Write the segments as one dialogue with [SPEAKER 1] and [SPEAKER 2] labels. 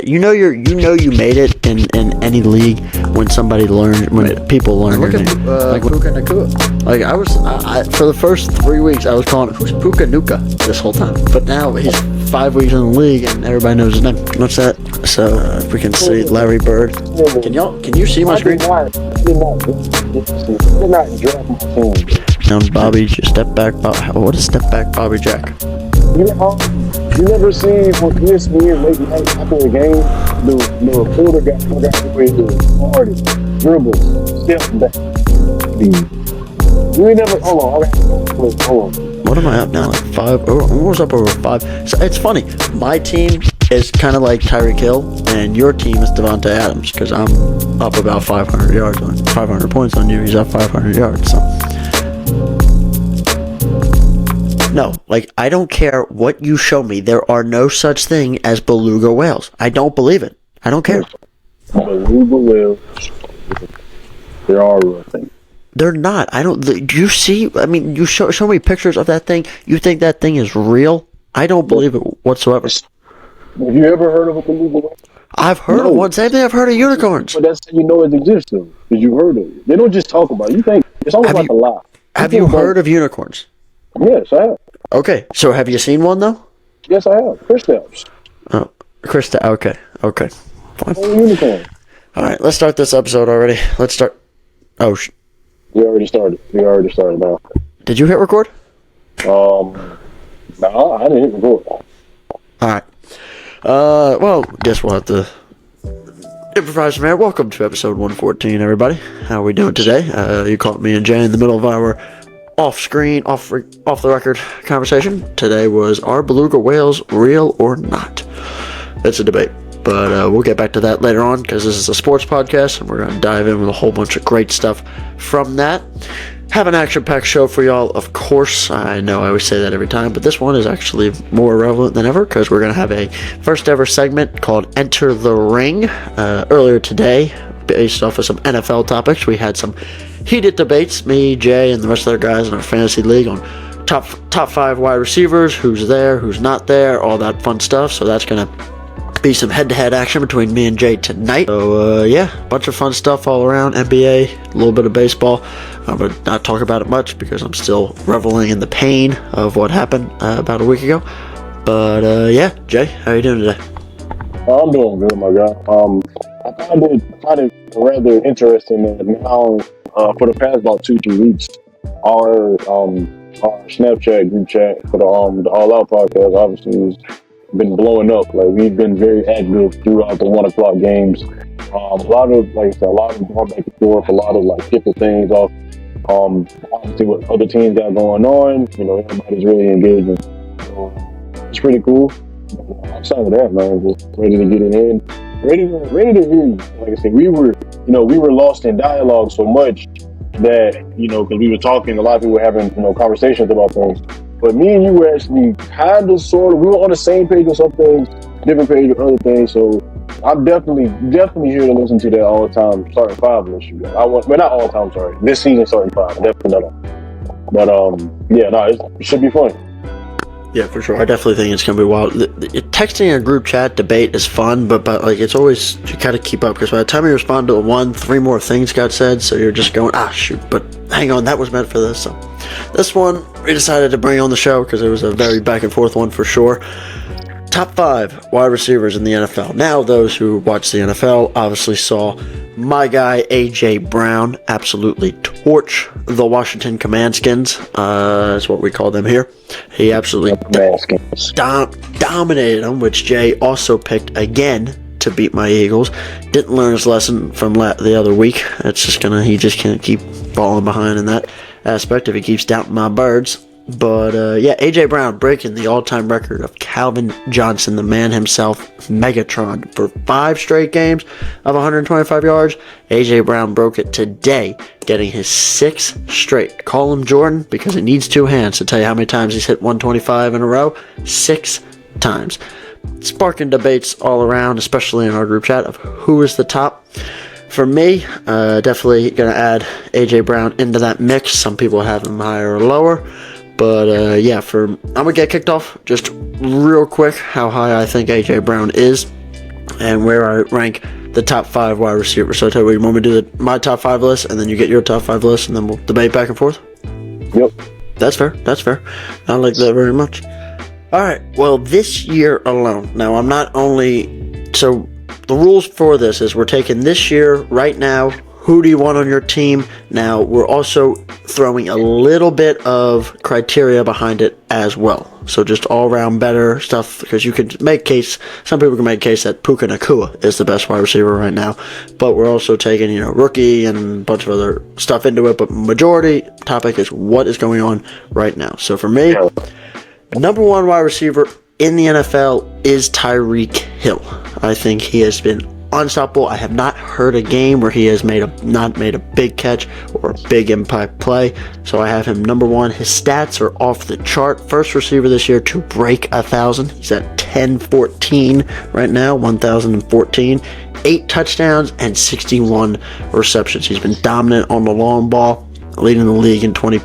[SPEAKER 1] you made it in any league when somebody learns, when people learn your name.
[SPEAKER 2] Puka Nakua.
[SPEAKER 1] Like I for the first 3 weeks I was calling it, who's Puka Nuka this whole time, but now he's 5 weeks in the league and everybody knows his name. What's that? So if we can see Larry Bird. Can you see my screen?
[SPEAKER 3] Did not draft my team.
[SPEAKER 1] Now Bobby, just step back. What is step back, Bobby Jack?
[SPEAKER 3] You never seen when ESPN late night after a game, the reporter got away with party, dribble, step back. You ain't never. Hold on.
[SPEAKER 1] What am I up now? Like 5? Almost up over 5. So it's funny. My team is kind of like Tyreek Hill, and your team is Devontae Adams, because I'm up about 500 yards on 500 points on you. He's up 500 yards. So. No, like, I don't care what you show me. There are no such thing as beluga whales. I don't believe it. I don't care.
[SPEAKER 3] Beluga whales. There are real things.
[SPEAKER 1] They're not. I don't. Do you see? I mean, you show me pictures of that thing. You think that thing is real? I don't believe it whatsoever.
[SPEAKER 3] Have you ever heard of a beluga whale?
[SPEAKER 1] I've heard of one. Same thing. I've heard of unicorns.
[SPEAKER 3] But that's how you know it exists, though, because you heard of it. They don't just talk about it. You think it's almost like a lie.
[SPEAKER 1] Have you heard of unicorns?
[SPEAKER 3] Yes, I have.
[SPEAKER 1] Okay, so have you seen one though?
[SPEAKER 3] Yes, I have. Kristaps.
[SPEAKER 1] Oh, Krista. Okay. Fine.
[SPEAKER 3] Unicorn.
[SPEAKER 1] All right, let's start this episode already. Let's start. Oh,
[SPEAKER 3] We already started now.
[SPEAKER 1] Did you hit record?
[SPEAKER 3] No, I didn't hit record.
[SPEAKER 1] All right. Well, guess we'll have to improvise from here. Welcome to episode 114, everybody. How are we doing today? You caught me and Jay in the middle of our off the record conversation. Today was, are beluga whales real or not? It's a debate, but we'll get back to that later on, because this is a sports podcast and we're going to dive in with a whole bunch of great stuff from that. Have an action-packed show for y'all, of course. I know I always say that every time, but this one is actually more relevant than ever, because we're going to have a first ever segment called Enter the Ring. Earlier today, based off of some NFL topics, we had some heated debates, me, Jay, and the rest of the guys in our fantasy league, on top 5 wide receivers, who's there, who's not there, all that fun stuff. So that's going to be some head-to-head action between me and Jay tonight. So yeah, bunch of fun stuff all around. NBA, a little bit of baseball. I'm going to not talk about it much because I'm still reveling in the pain of what happened about a week ago. But yeah, Jay, how are you doing today?
[SPEAKER 3] I'm doing good, my guy. I find it rather interesting that now, for the past about 2-3 weeks, our Snapchat group chat for the All Out podcast obviously has been blowing up. Like, we've been very active throughout the 1 o'clock games. A lot of going back and forth, a lot of like different things off. Obviously what other teams got going on. You know, everybody's really engaging. So it's pretty cool. Outside of that, man, just ready to get it in. Ready to hear you. Like I said, we were lost in dialogue so much that, because we were talking, a lot of people were having, conversations about things. But me and you were actually kind of, sort of, we were on the same page on some things, different page on other things. So I'm definitely here to listen to that all the time starting 5 unless you got. But not all the time, sorry. This season starting 5, definitely not. But yeah, no, it should be fun.
[SPEAKER 1] Yeah, for sure. I definitely think it's going to be wild. Texting a group chat debate is fun, but like, it's always, you got to keep up, because by the time you respond to one, 3 more things got said, so you're just going, shoot, but hang on, that was meant for this. So this one, we decided to bring on the show because it was a very back and forth one for sure. Top 5 wide receivers in the NFL. Now, those who watch the NFL obviously saw my guy, A.J. Brown, absolutely torch the Washington Commandskins. That's what we call them here. He absolutely dominated them, which Jay also picked again to beat my Eagles. Didn't learn his lesson from the other week. He just can't keep falling behind in that aspect if he keeps doubting my birds. But yeah, A.J. Brown breaking the all-time record of Calvin Johnson, the man himself, Megatron, for 5 straight games of 125 yards. A.J. Brown broke it today, getting his 6th straight. Call him Jordan, because he needs 2 hands to tell you how many times he's hit 125 in a row. 6 times. Sparking debates all around, especially in our group chat, of who is the top. For me, definitely going to add A.J. Brown into that mix. Some people have him higher or lower. But yeah, I'm going to get kicked off just real quick how high I think A.J. Brown is. and where I rank the top 5 wide receivers. So I tell you what, you want me to do my top 5 list, and then you get your top 5 list, and then we'll debate back and forth?
[SPEAKER 3] Yep.
[SPEAKER 1] That's fair. I like that very much. All right. Well, this year alone. Now, I'm not only... So, the rules for this is we're taking this year, right now, who do you want on your team? Now, we're also throwing a little bit of criteria behind it as well. So just all-around better stuff, because you could make case, some people can make case that Puka Nacua is the best wide receiver right now. But we're also taking, rookie and a bunch of other stuff into it. But majority topic is what is going on right now. So for me, number 1 wide receiver in the NFL is Tyreek Hill. I think he has been unstoppable. I have not heard a game where he has not made a big catch or a big impact play. So I have him number 1. His stats are off the chart. First receiver this year to break 1,000. He's at 1014 right now, 1,014. 8 touchdowns and 61 receptions. He's been dominant on the long ball, leading the league in 20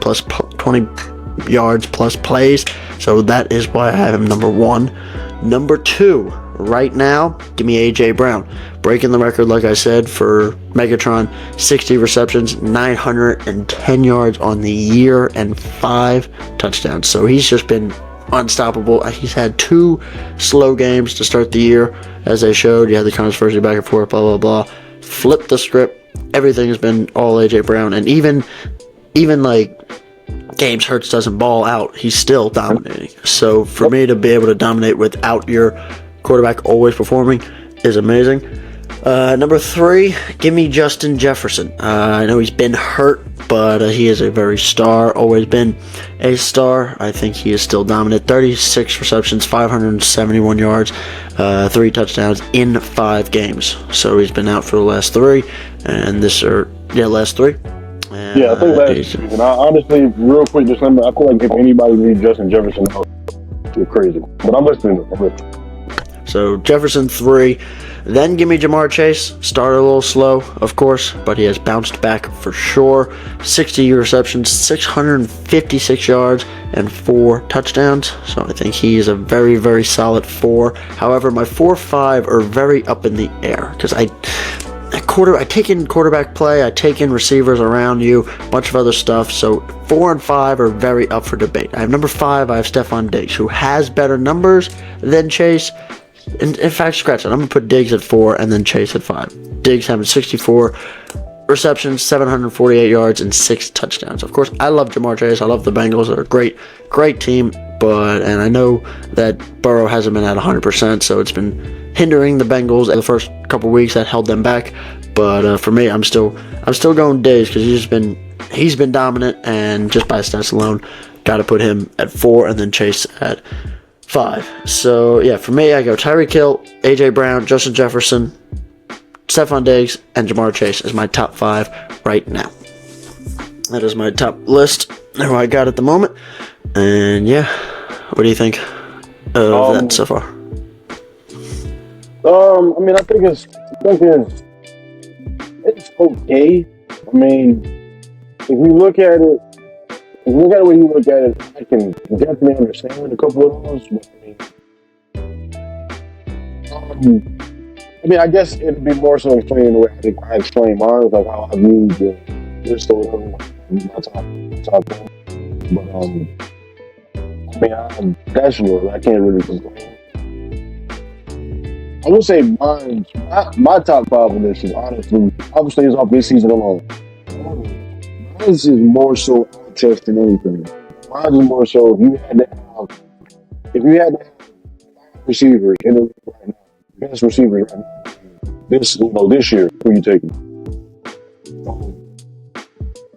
[SPEAKER 1] yards plus plays. So that is why I have him number 1. Number 2, right now, give me A.J. Brown. Breaking the record, like I said, for Megatron. 60 receptions, 910 yards on the year, and 5 touchdowns. So he's just been unstoppable. He's had 2 slow games to start the year, as they showed. You had the controversy back and forth, blah, blah, blah. Flip the script. Everything has been all A.J. Brown. And even like games Hurts doesn't ball out, he's still dominating. So for me to be able to dominate without your quarterback always performing is amazing. Number 3, give me Justin Jefferson. I know he's been hurt, but he is a very star, always been a star. I think he is still dominant. 36 receptions, 571 yards, 3 touchdowns in 5 games. So he's been out for the last 3, and last 3. And,
[SPEAKER 3] I think last season. Honestly, real quick, just remember, I feel like if anybody leaves Justin Jefferson out, you're crazy. But I'm listening.
[SPEAKER 1] So Jefferson 3. Then give me Jamar Chase. Started a little slow, of course, but he has bounced back for sure. 60 receptions, 656 yards, and 4 touchdowns. So I think he is a very, very solid 4. However, my 4, 5 are very up in the air, because I take in quarterback play, I take in receivers around you, a bunch of other stuff. So 4 and 5 are very up for debate. I have number 5, I have Stephon Diggs, who has better numbers than Chase. In fact, scratch it. I'm going to put Diggs at 4 and then Chase at 5. Diggs having 64 receptions, 748 yards, and 6 touchdowns. Of course, I love Jamar Chase. I love the Bengals. They're a great team. And I know that Burrow hasn't been at 100%, so it's been hindering the Bengals. The first couple weeks that held them back. But for me, I'm still going Diggs, because he's been dominant, and just by stats alone, got to put him at 4 and then Chase at 5. So, yeah, for me, I go Tyreek Hill, A.J. Brown, Justin Jefferson, Stephon Diggs, and Jamar Chase as my top 5 right now. That is my top list, who I got at the moment. And, yeah, what do you think of that so far?
[SPEAKER 3] I think it's okay. I mean, if you look at it, when you look at it, I can definitely understand a couple of those. But, I guess it'd be more so explaining the way I explain mine, like how I view this or whatever. Top thing. But that's yours. I can't really complain. I would say my top 5 on this is obviously is off this season alone. This is more so eye test than anything. Mine is more so if you had to have receivers in the league right now, best receivers right now, this year, who you taking?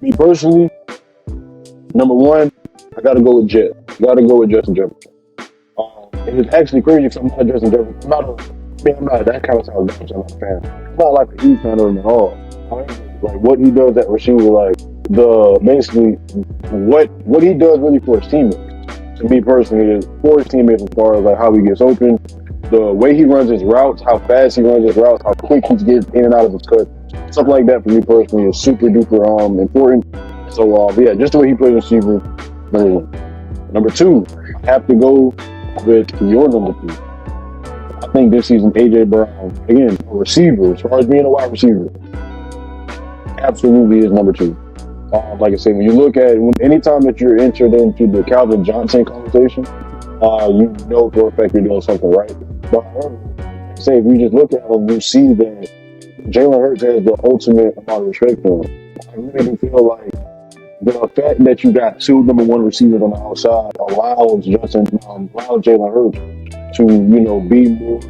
[SPEAKER 3] Me personally, number 1, I gotta go with Justin Jefferson. And it's actually crazy because I'm not Justin Jefferson. I'm not that kind of sound. I'm not a fan. I'm not like a huge fan of him at all. However, like what he does at receiver, like basically what he does really for his teammates. To me personally, is for his teammates as far as like how he gets open, the way he runs his routes, how fast he runs his routes, how quick he gets in and out of his cut, stuff like that for me personally is super duper important. So yeah, just the way he plays receiver, number 1. Number 2, I have to go with your number 3. I think this season, AJ Brown, again, a receiver, as far as being a wide receiver, absolutely is number 2. Like I said, when you look at anytime that you're entered into the Calvin Johnson conversation, you know for a fact you're doing something right. But say if you just look at him, you see that Jalen Hurts has the ultimate amount of respect for him. I really do feel like the fact that you got 2 number 1 receivers on the outside allows Jalen Hurts to, be more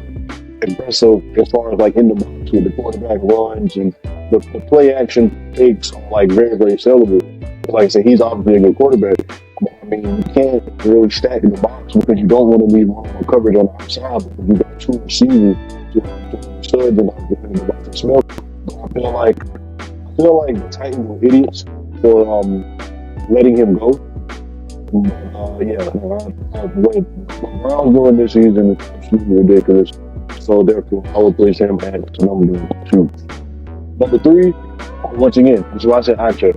[SPEAKER 3] aggressive as far as like in the box with the quarterback runs and the play action takes are like very, very sellable. Like I said, he's obviously a good quarterback. But, I mean, you can't really stack in the box because you don't want to leave room for coverage on the outside because you got 2 receivers to studs and the box and smell. I feel like the Titans were idiots for letting him go. What Brown's doing this season is absolutely ridiculous. So therefore, I would place him at number 2. Number 3, once again, this is why I said I check.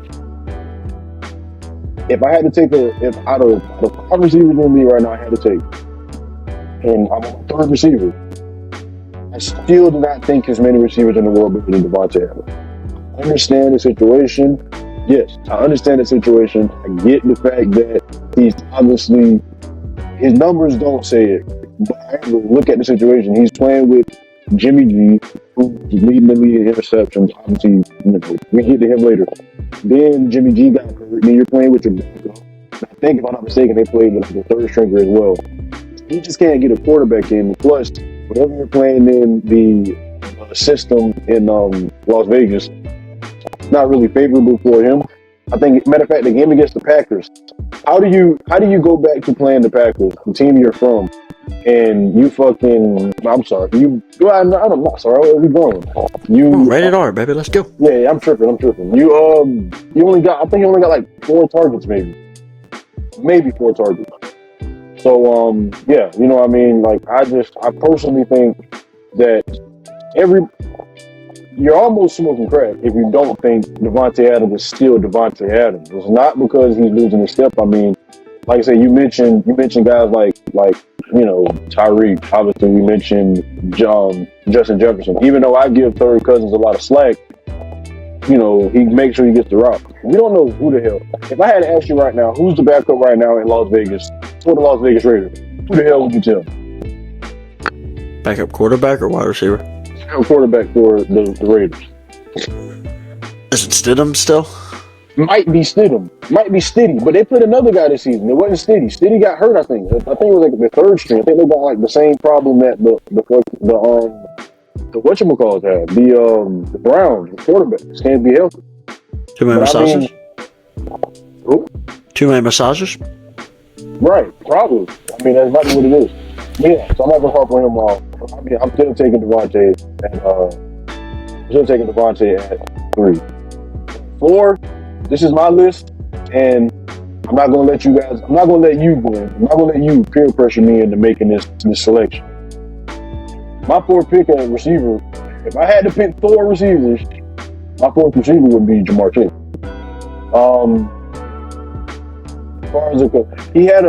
[SPEAKER 3] If I had to take out of the 5 receivers in the league right now, I had to take, and I'm on 3rd receiver, I still do not think as many receivers in the world better than Devontae Adams. I understand the situation. Yes, I understand the situation. I get the fact that he's obviously, his numbers don't say it. But I look at the situation. He's playing with Jimmy G, who's leading the league in interceptions. Obviously, we get to him later. Then Jimmy G got hurt. Then you're playing with your backup. I think, if I'm not mistaken, they played with the 3rd stringer as well. You just can't get a quarterback in. Plus, whatever you're playing in the system in Las Vegas, it's not really favorable for him. I think, matter of fact, the game against the Packers. How do you go back to playing the Packers, the team you're from? And you fucking, I'm sorry. I'm not sorry. Where are we going?
[SPEAKER 1] Rated R, baby. Let's go.
[SPEAKER 3] Yeah, I'm tripping. You only got, I think you only got like 4 targets, maybe 4 targets. So, yeah, you know what I mean? Like, I personally think that you're almost smoking crack if you don't think Devontae Adams is still Devontae Adams. It's not because he's losing his step. I mean, like I said, you mentioned guys like Tyreek. Obviously, we mentioned Justin Jefferson. Even though I give Third Cousins a lot of slack, he makes sure he gets the route. We don't know who the hell. If I had to ask you right now, who's the backup right now in Las Vegas for the Las Vegas Raiders? Who the hell would you tell?
[SPEAKER 1] Backup quarterback or wide receiver?
[SPEAKER 3] Backup quarterback for the Raiders.
[SPEAKER 1] Is it Stidham still?
[SPEAKER 3] Might be Stidham. Might be Stiddy. But they put another guy this season. It wasn't Stiddy. Stiddy got hurt, I think. I think it was like the 3rd string. I think they got like the same problem that the whatchamacallit had. The Browns, the quarterbacks can't be healthy.
[SPEAKER 1] Too many massages? Too many massages?
[SPEAKER 3] Right, probably. I mean, that's probably what it is. Yeah, so I'm not gonna harp on him all. I mean, I'm still taking Devontae at 3. 4, this is my list, and I'm not gonna let you, Glenn. I'm not gonna let you peer pressure me into making this selection. My 4th pick at receiver, if I had to pick 4 receivers, my 4th receiver would be Jamar Chase. As far as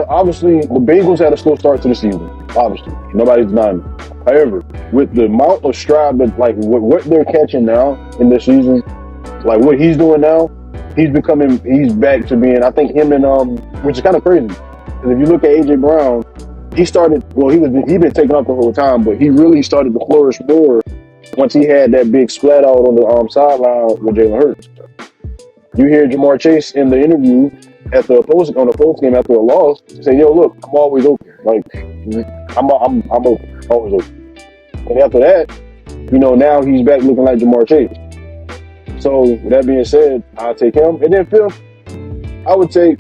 [SPEAKER 3] obviously the Bengals had a slow start to the season. Obviously, nobody's denying it. However, with the amount of stride, but like what they're catching now in this season, like what he's doing now, he's back to being. I think him and which is kind of crazy because if you look at AJ Brown, he'd been taken off the whole time, but he really started to flourish more once he had that big splat out on the sideline with Jalen Hurts. You hear Jamar Chase in the interview on the post game after a loss say, "Yo, look, I'm always open. Like I'm open, always open." And after that, now he's back looking like Jamar Chase. So with that being said, I'll take him. And then 5th, I would take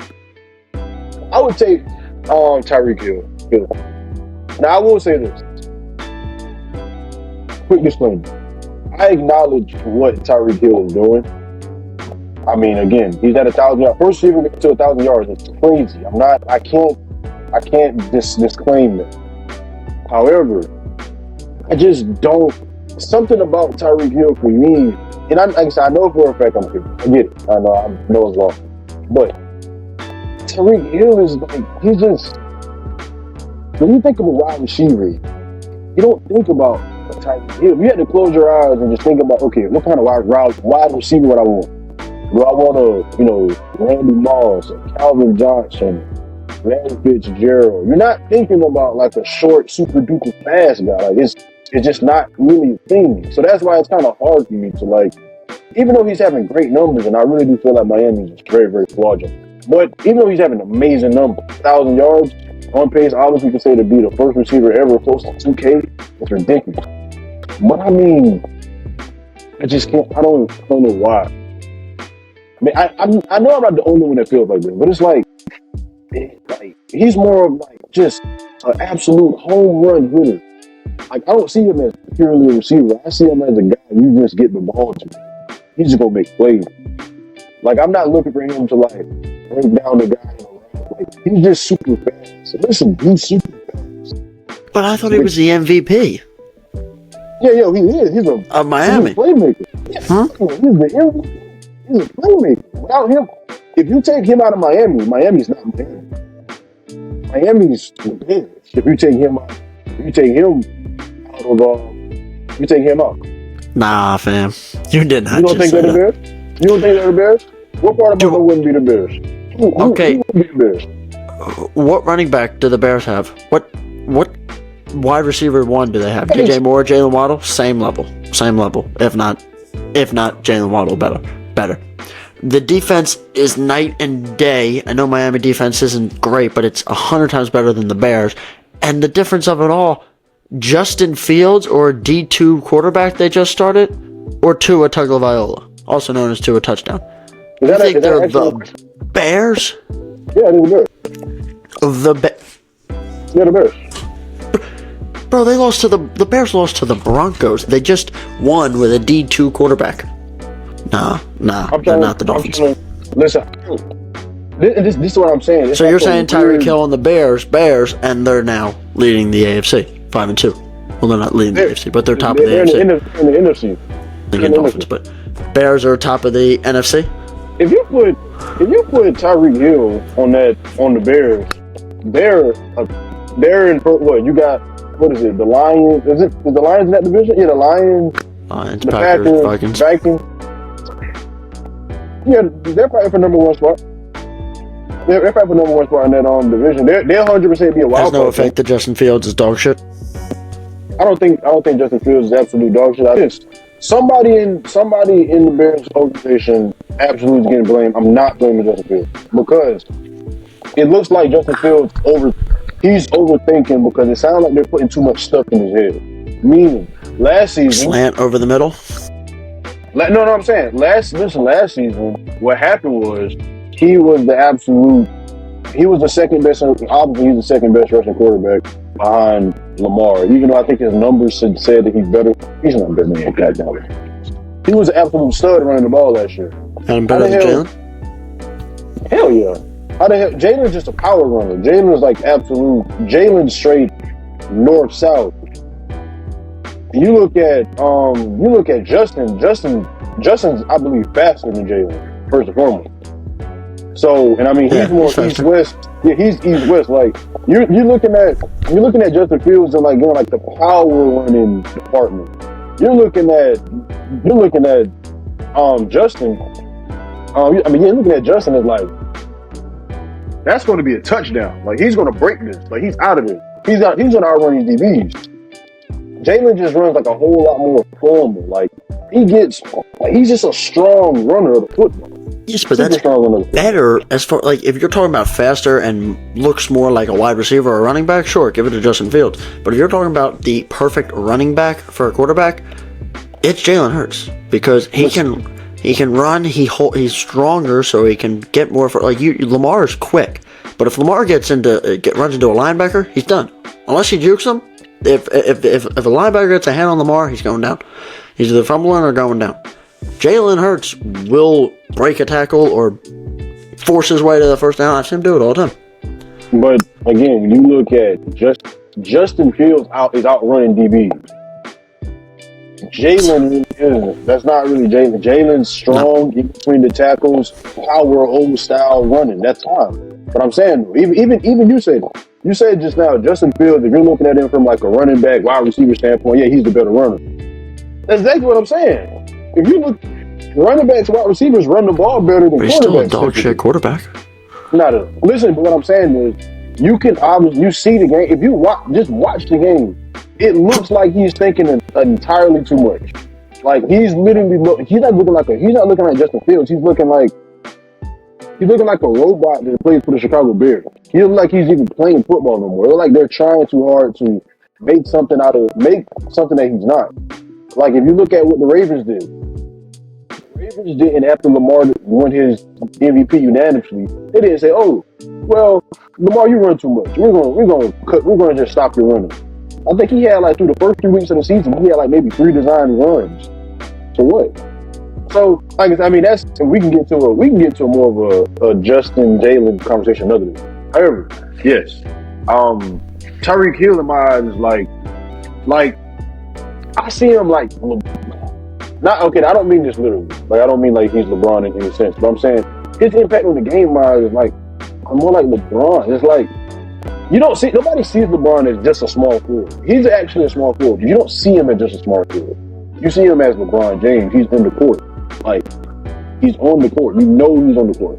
[SPEAKER 3] Tyreek Hill. Now I will say this. Quick disclaimer. I acknowledge what Tyreek Hill is doing. I mean, again, he's at 1,000 yards. First receiver to 1,000 yards. It's crazy. I can't disclaim it. However, I just don't. Something about Tyreek Hill for me, and like I said, I know for a fact I'm tripping. I get it. I know it's wrong. But Tyreek Hill is like, he just, when you think of a wide receiver, you don't think about a Tyreek Hill. You had to close your eyes and just think about, okay, what kind of wide receiver would I want? Do I want Randy Moss, Calvin Johnson, Larry Fitzgerald? You're not thinking about like a short, super duper fast guy. Like it's just not really a thing. So that's why it's kind of hard for me to like, even though he's having great numbers, and I really do feel like Miami is very, very fraudulent. But even though he's having amazing numbers, 1,000 yards on pace, obviously you can say to be the first receiver ever close to 2K. It's ridiculous. But I mean, I just can't. I don't know why. I mean, I know I'm not the only one that feels like this, but it's like he's more of like just an absolute home run hitter. Like I don't see him as purely a receiver. I see him as a guy you just get the ball to. He's just gonna make plays. Like I'm not looking for him to like break down the guy around. Like he's just super fast. Listen, he's super fast.
[SPEAKER 1] But I thought he was the MVP.
[SPEAKER 3] Yeah, he is. He's a
[SPEAKER 1] Miami.
[SPEAKER 3] He's a playmaker. Yeah,
[SPEAKER 1] Huh?
[SPEAKER 3] He's the MVP. He's a playmaker. Without him, if you take him out of Miami, Miami's not Miami. Miami's the Bears. If you take him out, you take him out.
[SPEAKER 1] Nah, fam. You did not.
[SPEAKER 3] You don't think they're the Bears? You don't think they're the Bears? What part of Buffalo wouldn't be the Bears? Who wouldn't be the Bears?
[SPEAKER 1] What running back do the Bears have? What wide receiver one do they have? DJ Moore, Jalen Waddle, same level. If not Jalen Waddle, better. The defense is night and day. I know Miami defense isn't great, but it's 100 times better than the Bears. And the difference of it all, Justin Fields or D2 quarterback they just started, or Tua Tagovailoa, also known as Tua Touchdown. You think they're the Bears?
[SPEAKER 3] Yeah, they're the Bears. They're the Bears.
[SPEAKER 1] Bro, the Bears lost to the Broncos. They just won with a D2 quarterback. Nah, they're not the Dolphins.
[SPEAKER 3] Listen, this is what I'm saying.
[SPEAKER 1] So you're saying Tyreek Hill and the Bears, and they're now leading the AFC, 5-2. Well, they're not leading the AFC, but they're top of the AFC.
[SPEAKER 3] In the NFC.
[SPEAKER 1] Again, Dolphins, but Bears are top of the NFC.
[SPEAKER 3] If you put Tyreek Hill on the Bears, they're in what you got. What is it? The Lions? Is the Lions in that division? Yeah, the Lions.
[SPEAKER 1] Lions,
[SPEAKER 3] the
[SPEAKER 1] Packers,
[SPEAKER 3] Vikings. Yeah, they're fighting for number one spot. They're fighting for number one spot in that division. They'll 100% be a wild card.
[SPEAKER 1] Has no effect that Justin Fields is dog shit.
[SPEAKER 3] I don't think Justin Fields is absolute dog shit. I just somebody in the Bears organization absolutely is getting blamed. I'm not blaming Justin Fields because it looks like Justin Fields he's overthinking because it sounds like they're putting too much stuff in his head. Meaning, last season
[SPEAKER 1] slant over the middle.
[SPEAKER 3] No, I'm saying last season, what happened was he was the second best. Obviously, he's the second best rushing quarterback behind Lamar. Even though I think his numbers said that he's better, he's not better than that. He was an absolute stud running the ball last year.
[SPEAKER 1] And better than Jalen?
[SPEAKER 3] Hell yeah. How the hell? Jalen's just a power runner. Jalen is like absolute. Jalen straight north south. You look at Justin. Justin's I believe faster than Jalen, first and foremost. So, and I mean he's more east west. Yeah, he's east west. Like you're looking at Justin Fields and like going like the power running department. You're looking at Justin. You're looking at Justin as like that's going to be a touchdown. Like he's going to break this. Like he's out of it. He's going to outrun these DBs. Jalen just runs like a whole lot more formal. Like he's just a strong runner of the football.
[SPEAKER 1] Yes, but that's better as far like if you're talking about faster and looks more like a wide receiver or a running back, sure, give it to Justin Fields. But if you're talking about the perfect running back for a quarterback, it's Jalen Hurts because he can run. He's stronger, so he can get more for Lamar is quick, but if Lamar runs into a linebacker, he's done. Unless he jukes him. If a linebacker gets a hand on Lamar, he's going down. He's either fumbling or going down. Jalen Hurts will break a tackle or force his way to the first down. I've seen him do it all the time.
[SPEAKER 3] But again, when you look at Justin Fields is outrunning DBs. Jalen isn't. That's not really Jalen. Jalen's strong in between the tackles, power, old style running. That's fine. But I'm saying, even you said it. You said just now, Justin Fields, if you're looking at him from like a running back, wide receiver standpoint, yeah, he's the better runner. That's exactly what I'm saying. If you look, running backs, wide receivers run the ball better than quarterbacks.
[SPEAKER 1] He's still a dog shit quarterback.
[SPEAKER 3] Listen, but what I'm saying is, you can obviously, you see the game. If you watch the game, it looks like he's thinking entirely too much. Like he's literally, he's not looking like Justin Fields. He's looking like a robot that plays for the Chicago Bears. He doesn't look like he's even playing football no more. It looks like they're trying too hard to make something that he's not. Like if you look at what the Ravens did. Ravens didn't, after Lamar won his MVP unanimously, they didn't say, "Oh, well, Lamar, you run too much. We're gonna just stop your running." I think he had like through the first 3 weeks of the season, he had like maybe 3 designed runs. So what? So I mean, we can get to more of a Justin Jalen conversation another day. However, yes, Tyreek Hill in my eyes is like I see him like. Not okay. I don't mean this literally. Like I don't mean like he's LeBron in any sense. But I'm saying his impact on the game is like more like LeBron. It's like nobody sees LeBron as just a small forward. He's actually a small forward. You don't see him as just a small forward. You see him as LeBron James. He's in the court. Like he's on the court. You know he's on the court.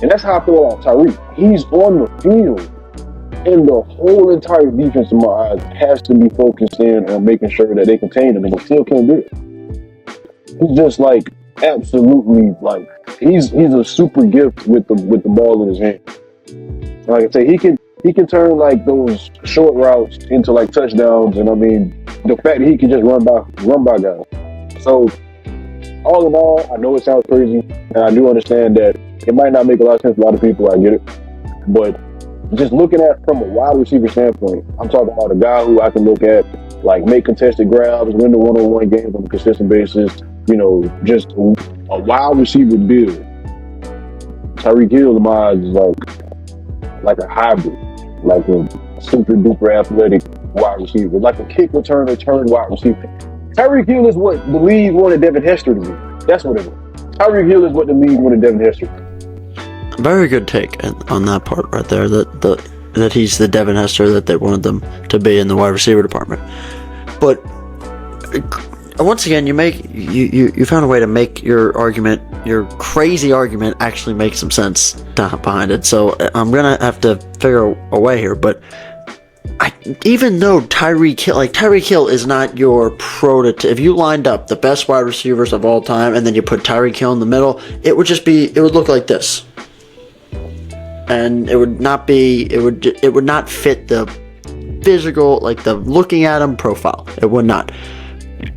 [SPEAKER 3] And that's how I feel about Tyreek. He's on the field, and the whole entire defense in my eyes has to be focused in on making sure that they contain him, and they still can't do it. He's just like absolutely like he's a super gift with the ball in his hand. Like I say, he can turn like those short routes into like touchdowns, and I mean the fact that he can just run by guys. So all in all, I know it sounds crazy, and I do understand that it might not make a lot of sense to a lot of people. I get it, but just looking at from a wide receiver standpoint, I'm talking about a guy who I can look at like make contested grabs, win the one-on-one games on a consistent basis. You know, just a wide receiver build. Tyreek Hill in my eyes is like a hybrid, like a super duper athletic wide receiver, like a kick return wide receiver. Tyreek Hill is what the league wanted Devin Hester to be. That's what it is. Tyreek Hill is what the league wanted Devin Hester to be.
[SPEAKER 1] Very good take on that part right there. That he's the Devin Hester that they wanted them to be in the wide receiver department. But once again, you found a way to make your argument, your crazy argument, actually make some sense behind it. So I'm gonna have to figure a way here. But even though Tyreek Hill is not your prototype, if you lined up the best wide receivers of all time and then you put Tyreek Hill in the middle, it would look like this, and it would not fit the physical, like the looking at him profile. It would not.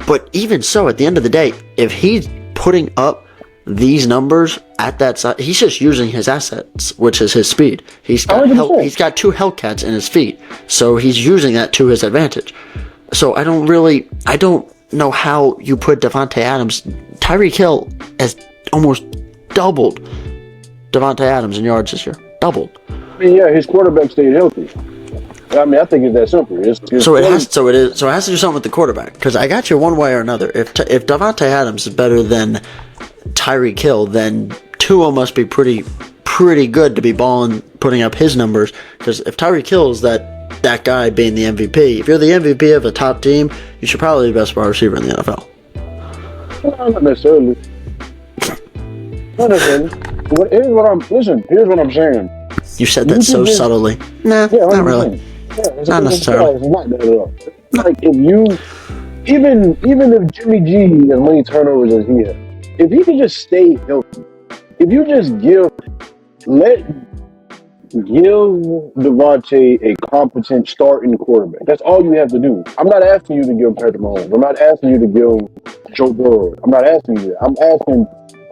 [SPEAKER 1] But even so, at the end of the day, if he's putting up these numbers at that size, he's just using his assets, which is his speed. He's got 2 Hellcats in his feet, so he's using that to his advantage. So I don't know how you put Devontae Adams. Tyreek Hill has almost doubled Devontae Adams in yards this year. Doubled.
[SPEAKER 3] I mean, yeah, his quarterback stayed healthy. I mean, I think it's that simple.
[SPEAKER 1] So it has to do something with the quarterback. Because I got you one way or another. If Devontae Adams is better than Tyreek Hill, then Tua must be pretty good to be balling, putting up his numbers. Because if Tyreek Hill is that guy being the MVP, if you're the MVP of a top team, you should probably be the best wide receiver in the NFL.
[SPEAKER 3] No, not necessarily. Here's what I'm saying.
[SPEAKER 1] You said that so subtly. Nah, yeah, not really.
[SPEAKER 3] Yeah,
[SPEAKER 1] not necessarily.
[SPEAKER 3] It's not that at all. Like even if Jimmy G has many turnovers as he has, if he can just stay healthy, if you just give Devontae a competent starting quarterback, that's all you have to do. I'm not asking you to give Patrick Mahomes. I'm not asking you to give Joe Burrow. I'm not asking you that. I'm asking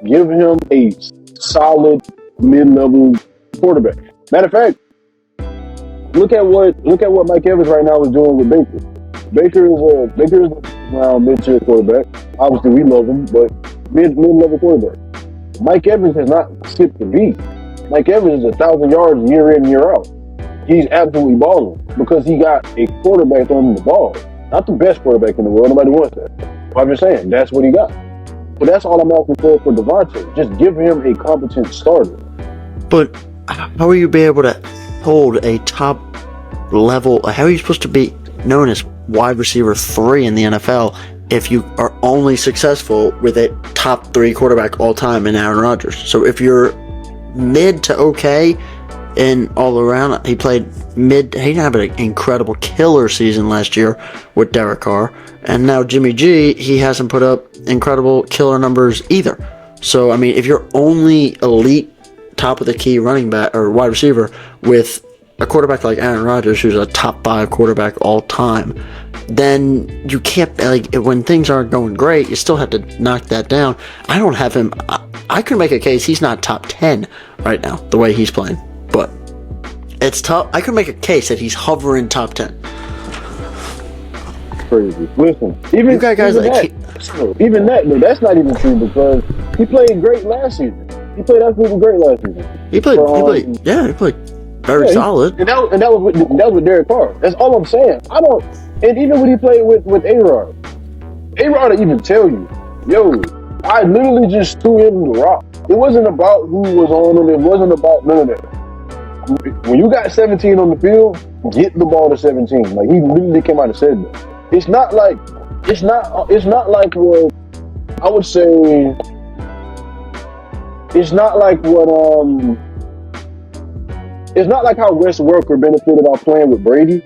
[SPEAKER 3] give him a solid mid-level quarterback. Matter of fact, look at what Mike Evans right now is doing with Baker. Baker is a mid-tier quarterback. Obviously, we love him, but mid-level quarterback. Mike Evans has not skipped a beat. Mike Evans is 1,000 yards year in, year out. He's absolutely balling because he got a quarterback throwing him the ball. Not the best quarterback in the world. Nobody wants that. But I'm just saying, that's what he got. But that's all I'm asking for Devontae. Just give him a competent starter.
[SPEAKER 1] But how are you be able to hold a top level? How are you supposed to be known as wide receiver 3 in the NFL if you are only successful with a top 3 quarterback all time in Aaron Rodgers? So if you're mid to okay and all around, he played mid. He didn't have an incredible killer season last year with Derek Carr, and now Jimmy G, he hasn't put up incredible killer numbers either. So I mean, if you're only elite, top of the key running back or wide receiver with a quarterback like Aaron Rodgers, who's a top 5 quarterback all time, then you can't, like, when things aren't going great, you still have to knock that down. I don't have him. I could make a case he's not top 10 right now the way he's playing, but it's tough. I could make a case that he's hovering top 10.
[SPEAKER 3] Crazy. Listen, even
[SPEAKER 1] you got guys
[SPEAKER 3] even
[SPEAKER 1] like
[SPEAKER 3] even that, though, that's not even true because he played great last season. He played absolutely great last season.
[SPEAKER 1] He played very solid.
[SPEAKER 3] And that was with Derek Carr. That's all I'm saying. And even when he played with A-Rod would even tell you, yo, I literally just threw him the rock. It wasn't about who was on him. It wasn't about none of that. When you got 17 on the field, get the ball to 17. Like, he literally came out and said that. It's not like what I would say. It's not like how Wes Welker benefited off playing with Brady.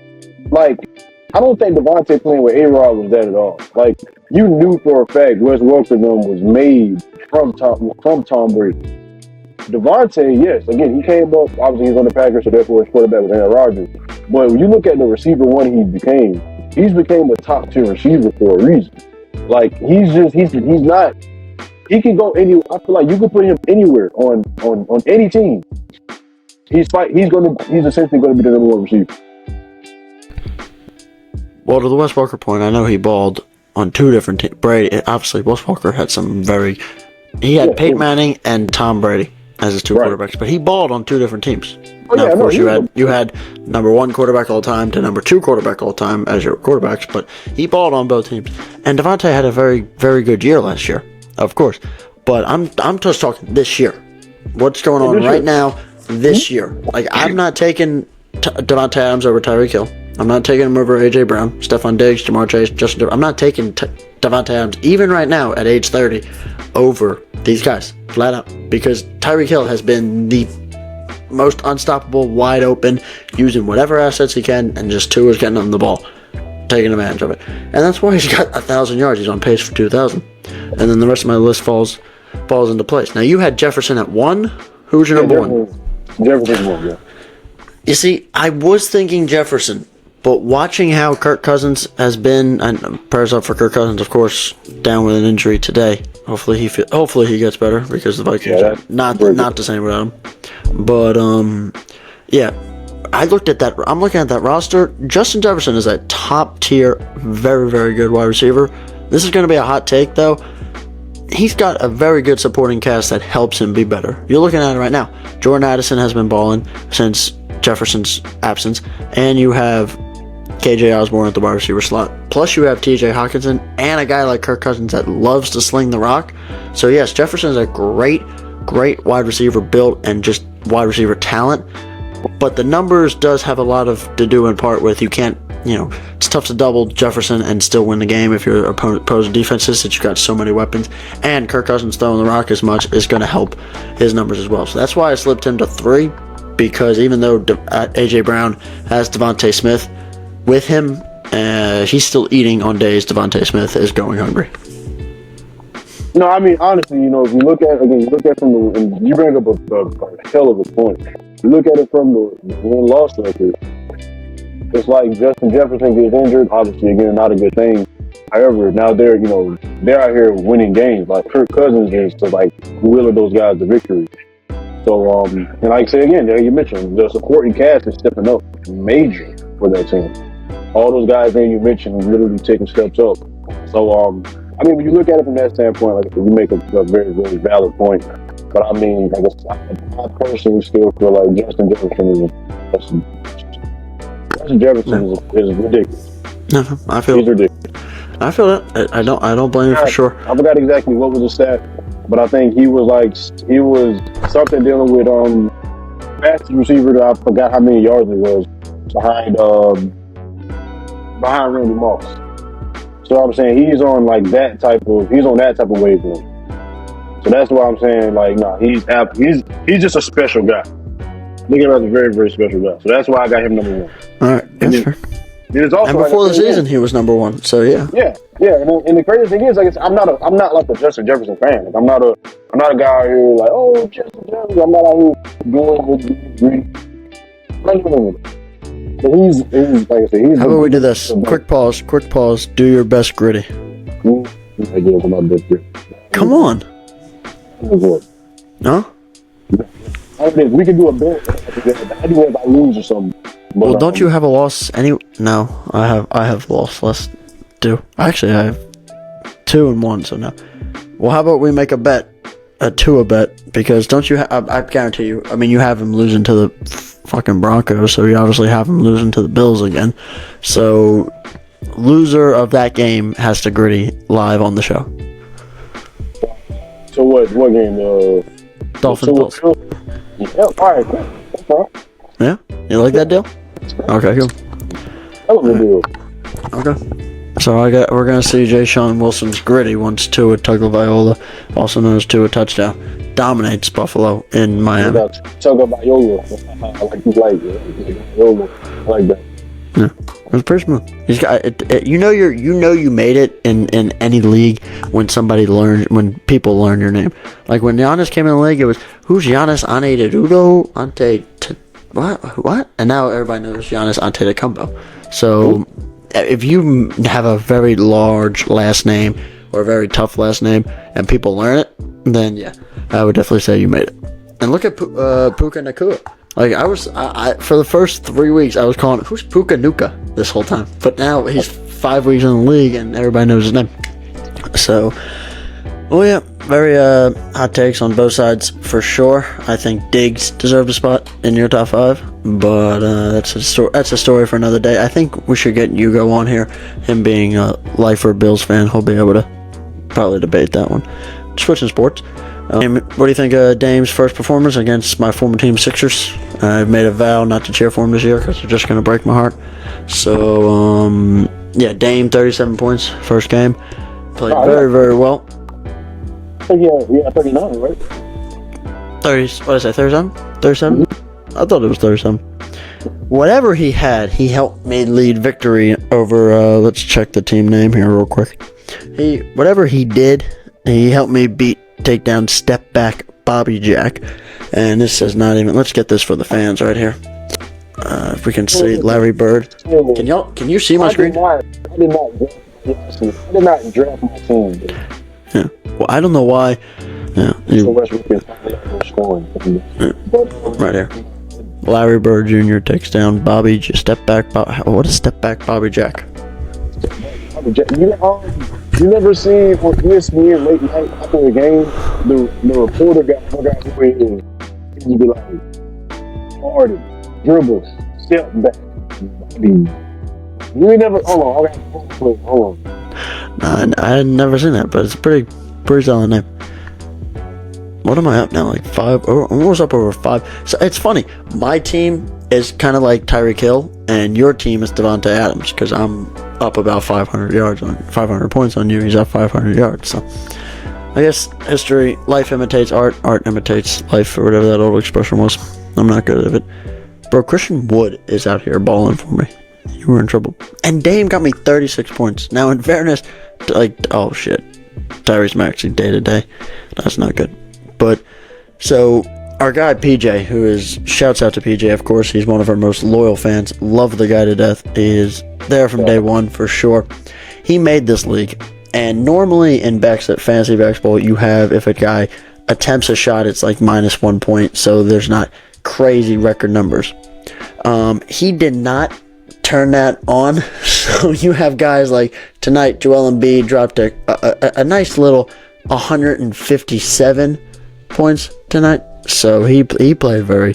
[SPEAKER 3] Like, I don't think Devontae playing with A-Rod was that at all. Like, you knew for a fact Wes Welker was made from Tom Brady. Devontae, yes, again, he came up, obviously he's on the Packers, so therefore his quarterback was Aaron Rodgers. But when you look at the receiver one he's became a top 10 receiver for a reason. Like, he's not, he can go anywhere. I feel like you can put him anywhere on any team. He's essentially going to be the number 1 receiver.
[SPEAKER 1] Well, to the Wes Welker point, I know he balled on 2 different teams. Brady, obviously, Wes Welker had some he had Peyton Manning and Tom Brady as his 2 quarterbacks, but he balled on 2 different teams. Of course, you had number 1 quarterback all time to number 2 quarterback all time as your quarterbacks, but he balled on both teams. And Devontae had a very, very good year last year, of course. But I'm just talking this year. What's going on right now this year? Like, I'm not taking Devontae Adams over Tyreek Hill. I'm not taking him over A.J. Brown, Stephon Diggs, Jamar Chase, Justin. I'm not taking Devontae Adams, even right now at age 30, over these guys, flat out. Because Tyreek Hill has been the most unstoppable, wide open, using whatever assets he can, and just Tua's getting him the ball, taking advantage of it. And that's why he's got 1,000 yards. He's on pace for 2,000. And then the rest of my list falls into place. Now, you had Jefferson at 1. Who's your number 1?
[SPEAKER 3] Jefferson 1, yeah.
[SPEAKER 1] You see, I was thinking Jefferson, but watching how Kirk Cousins has been, and prayers up for Kirk Cousins, of course, down with an injury today. Hopefully he gets better, because the Vikings are not the same without him. But yeah, I'm looking at that roster. Justin Jefferson is a top tier, very, very good wide receiver. This is going to be a hot take, though. He's got a very good supporting cast that helps him be better. You're looking at it right now. Jordan Addison has been balling since Jefferson's absence, and you have KJ Osborne at the wide receiver slot. Plus, you have TJ Hawkinson and a guy like Kirk Cousins that loves to sling the rock. So yes, Jefferson is a great wide receiver built and just wide receiver talent. But the numbers does have a lot to do in part with, you can't, it's tough to double Jefferson and still win the game if your opposing defenses, that you've got so many weapons. And Kirk Cousins throwing the rock as much is going to help his numbers as well. So that's why I slipped him to 3, because even though A.J. Brown has Devontae Smith with him, he's still eating on days Devontae Smith is going hungry.
[SPEAKER 3] No, I mean, honestly, if you look at from and you bring up a hell of a point. You look at it from the win-loss record. It's like Justin Jefferson gets injured, obviously, again, not a good thing. However, now they're out here winning games. Like, Kirk Cousins is to, will those guys to victory. So, and like I say again, you mentioned, the supporting cast is stepping up major for that team. All those guys that you mentioned literally taking steps up. So, I mean, when you look at it from that standpoint, you make a very, very valid point. But I mean, I personally still feel like Justin Jefferson is ridiculous.
[SPEAKER 1] No,
[SPEAKER 3] he's ridiculous.
[SPEAKER 1] I feel that. I don't blame him for sure.
[SPEAKER 3] I forgot exactly what was the stat, but I think he was something dealing with fastest receiver. I forgot how many yards it was behind Randy Moss. So I'm saying he's on that type of wavelength. So that's why I'm saying he's just a special guy. Look at him as a very, very special guy. So that's why I got him number 1.
[SPEAKER 1] All right, that's fair.
[SPEAKER 3] Also,
[SPEAKER 1] and before the season, he was number 1. So yeah.
[SPEAKER 3] Yeah. And the crazy thing is, I'm not like a Justin Jefferson fan. I'm not a guy who Justin Jefferson. I'm not out here going with greedy. But he's like I said. He's.
[SPEAKER 1] How about we do this? Quick pause. Do your best gritty. Come on. No?
[SPEAKER 3] We can do a bet. I do it if I lose or something.
[SPEAKER 1] Well, don't you have a loss? No, I have lost less. 2. Actually, I have 2 and 1. So no. Well, how about we make a bet, a bet? Because don't you? I guarantee you. I mean, you have him losing to the fucking Broncos, so you obviously have him losing to the Bills again. So, loser of that game has to gritty live on the show.
[SPEAKER 3] So what game?
[SPEAKER 1] Dolphins. Bills.
[SPEAKER 3] Yeah, all right, cool. That's all right.
[SPEAKER 1] Yeah, you like that deal? Okay, cool.
[SPEAKER 3] Hell of a deal.
[SPEAKER 1] Okay. So we're gonna see Jay Sean Wilson's gritty once Tua Tagovailoa, also known as Tua Touchdown, dominates Buffalo in Miami.
[SPEAKER 3] Talk about YOLO. I like YOLO. I like that.
[SPEAKER 1] Yeah, it was pretty smooth. He's got you made it in any league when people learn your name. Like when Giannis came in the league, it was who's Giannis Antetokounmpo what? And now everybody knows Giannis Antetokounmpo. So if you have a very large last name or a very tough last name and people learn it, then yeah, I would definitely say you made it. And look at Puka Nacua. Like I for the first 3 weeks I was calling who's Puka Nuka this whole time, but now he's 5 weeks in the league and everybody knows his name. So, yeah, very hot takes on both sides for sure. I think Diggs deserved a spot in your top 5, but that's a story for another day. I think we should get Hugo on here. Him being a lifer Bills fan, he'll be able to probably debate that one. Switching sports. What do you think of Dame's first performance against my former team Sixers? I've made a vow not to cheer for him this year because they're just going to break my heart. So, yeah, Dame, 37 points, first game. Played very, very well.
[SPEAKER 3] I think, yeah, 39, right?
[SPEAKER 1] 30, what did I say, 37? 37? Mm-hmm. I thought it was 37. Whatever he had, he helped me lead victory over, let's check the team name here real quick. Whatever he did, he helped me take down step back Bobby Jack. And this is not even, let's get this for the fans right here. If we can see Larry Bird. Can you see my screen?
[SPEAKER 3] I did not draft my team.
[SPEAKER 1] Yeah. Well, I don't know why. Yeah. Right here. Larry Bird Jr. takes down Bobby. Step back. What is step back Bobby Jack?
[SPEAKER 3] Bobby Jack. You never seen on ESPN late night after the game, the reporter got who it is. He'd be like, Harden, dribbles, step back. You ain't never. Hold on.
[SPEAKER 1] Nah, I had never seen that, but it's pretty solid name. What am I up now? Like 5? Almost up over 5. So it's funny. My team is kind of like Tyreek Hill, and your team is Devontae Adams because I'm up about 500 points on you. He's up 500 yards. So I guess life imitates art imitates life, or whatever that old expression was. I'm not good at it. Bro, Christian Wood is out here balling for me. You were in trouble. And Dame got me 36 points. Now, in fairness, oh shit. Tyrese Maxey day to day. That's not good. But, so, our guy PJ, shouts out to PJ, of course. He's one of our most loyal fans. Love the guy to death. He is there from day one for sure. He made this league. And normally in fantasy basketball, you have, if a guy attempts a shot, it's like -1 point. So there's not crazy record numbers. He did not turn that on. So you have guys like tonight, Joel Embiid dropped a nice little 157 points tonight. So he played very,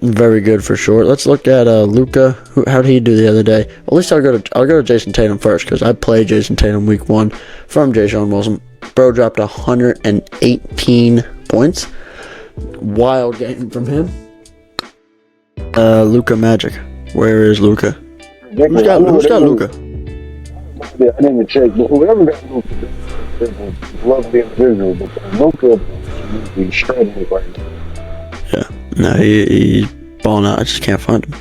[SPEAKER 1] very good for sure. Let's look at Luka. How did he do the other day? At least I'll go to Jason Tatum first because I played Jason Tatum week 1 from Jay Sean Wilson. Bro dropped 118 points. Wild game from him. Luka Magic. Where is Luka? Who's got Luka?
[SPEAKER 3] Yeah, I didn't even check, but whoever got Luka is a lovely individual, but Luka is shredding it right now.
[SPEAKER 1] Yeah, no, he's balling out. I just can't find him.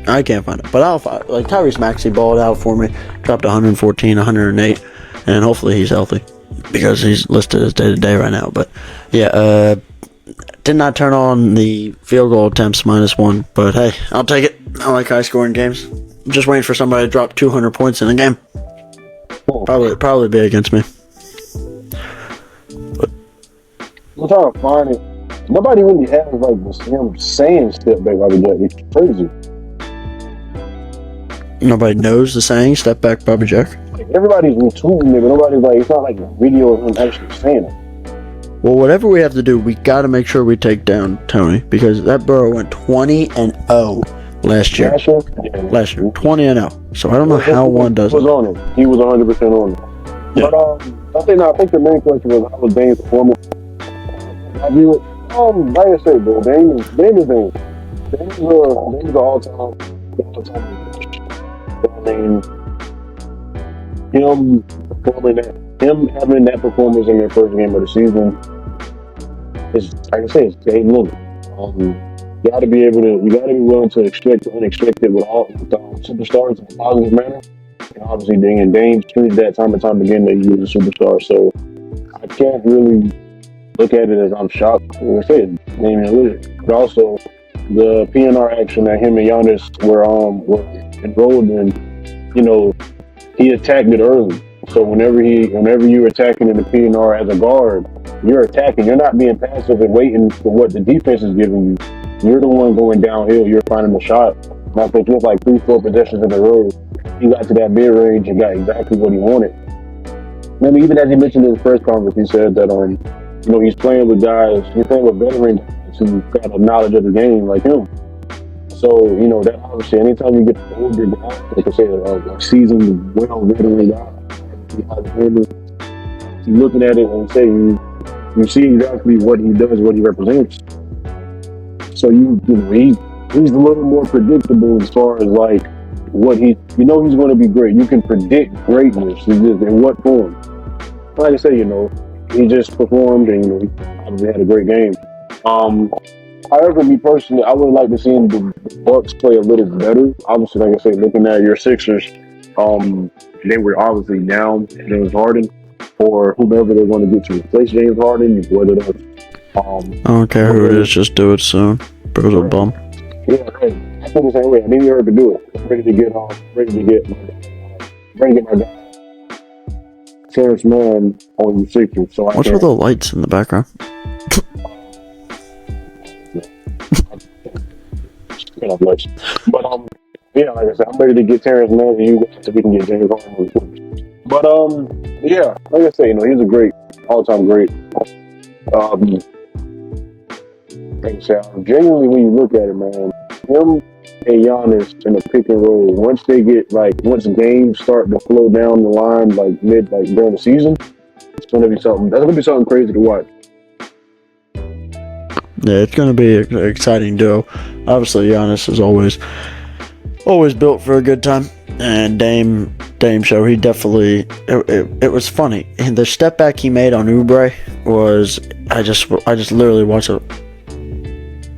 [SPEAKER 1] I can't find it, but I'll find. Like Tyrese Maxey balled out for me, dropped 114, 108, and hopefully he's healthy because he's listed as day to day right now. But yeah, did not turn on the field goal attempts -1, but hey, I'll take it. I like high scoring games. I'm just waiting for somebody to drop 200 points in a game. Probably be against me. But
[SPEAKER 3] I'm trying to find it. Nobody really has like him saying step back like that. It's crazy.
[SPEAKER 1] Nobody knows the saying "step back, Bobby Jack."
[SPEAKER 3] Like, everybody's retweeting it, but nobody's like. It's not like a video of him actually saying it.
[SPEAKER 1] Well, whatever we have to do, we got to make sure we take down Tony because that bro went 20-0 last year. Last year, 20-0. So I don't know how one does it.
[SPEAKER 3] He was on it. He was 100% on it.
[SPEAKER 1] Yeah.
[SPEAKER 3] But I think the main question was how was Dame's performance? I view it. Like I said, bro, Dame is Dame. Dame's an all-time. I mean, him having that performance in their first game of the season is, like I said, it's Dame Lillard. You gotta be willing to expect the unexpected with all superstars in a positive manner. And obviously, Dame's proved that time and time again that he is a superstar. So I can't really look at it as I'm shocked. Like I said, Damian Lillard. But also the PNR action that him and Giannis were enrolled in. You know, he attacked it early. So whenever you're attacking in the PNR as a guard, you're attacking. You're not being passive and waiting for what the defense is giving you. You're the one going downhill. You're finding the shot. And I think it was like 3-4 possessions in a row. He got to that mid-range and got exactly what he wanted. Maybe even as he mentioned in his press conference, he said that he's playing with veterans who got a knowledge of the game like him. So, that obviously, anytime you get an older guy, like I say, a seasoned, well-veteran guy, you're looking at it and say you see exactly what he does, what he represents. So he's a little more predictable as far as like what he's going to be great. You can predict greatness. It's just in what form. Like I say, he just performed and he obviously had a great game. However, me personally, I would like to see the Bucks play a little better. Obviously, like I say, looking at your Sixers, they were obviously down James Harden or whomever they're going to get to replace James Harden. Whether that's
[SPEAKER 1] I don't care who it is, just do it soon. Bro's a bum.
[SPEAKER 3] Yeah, I feel the same way. I need her to do it. I'm ready to get my guy, Terrence Mann on the Sixers. So
[SPEAKER 1] what's with the lights in the background?
[SPEAKER 3] But yeah, like I said, I'm ready to get Terrence Mann to you so we can get James Harden. But yeah, like I say, he's a great, all-time great. Like I said, genuinely, when you look at it, man, him and Giannis in the pick and roll, once games start to flow down the line, during the season, it's gonna be something. That's gonna be something crazy to watch.
[SPEAKER 1] Yeah, it's going to be an exciting duo. Obviously, Giannis is always built for a good time. And Dame show, he definitely, it was funny. And the step back he made on Oubre was, I just literally watched it.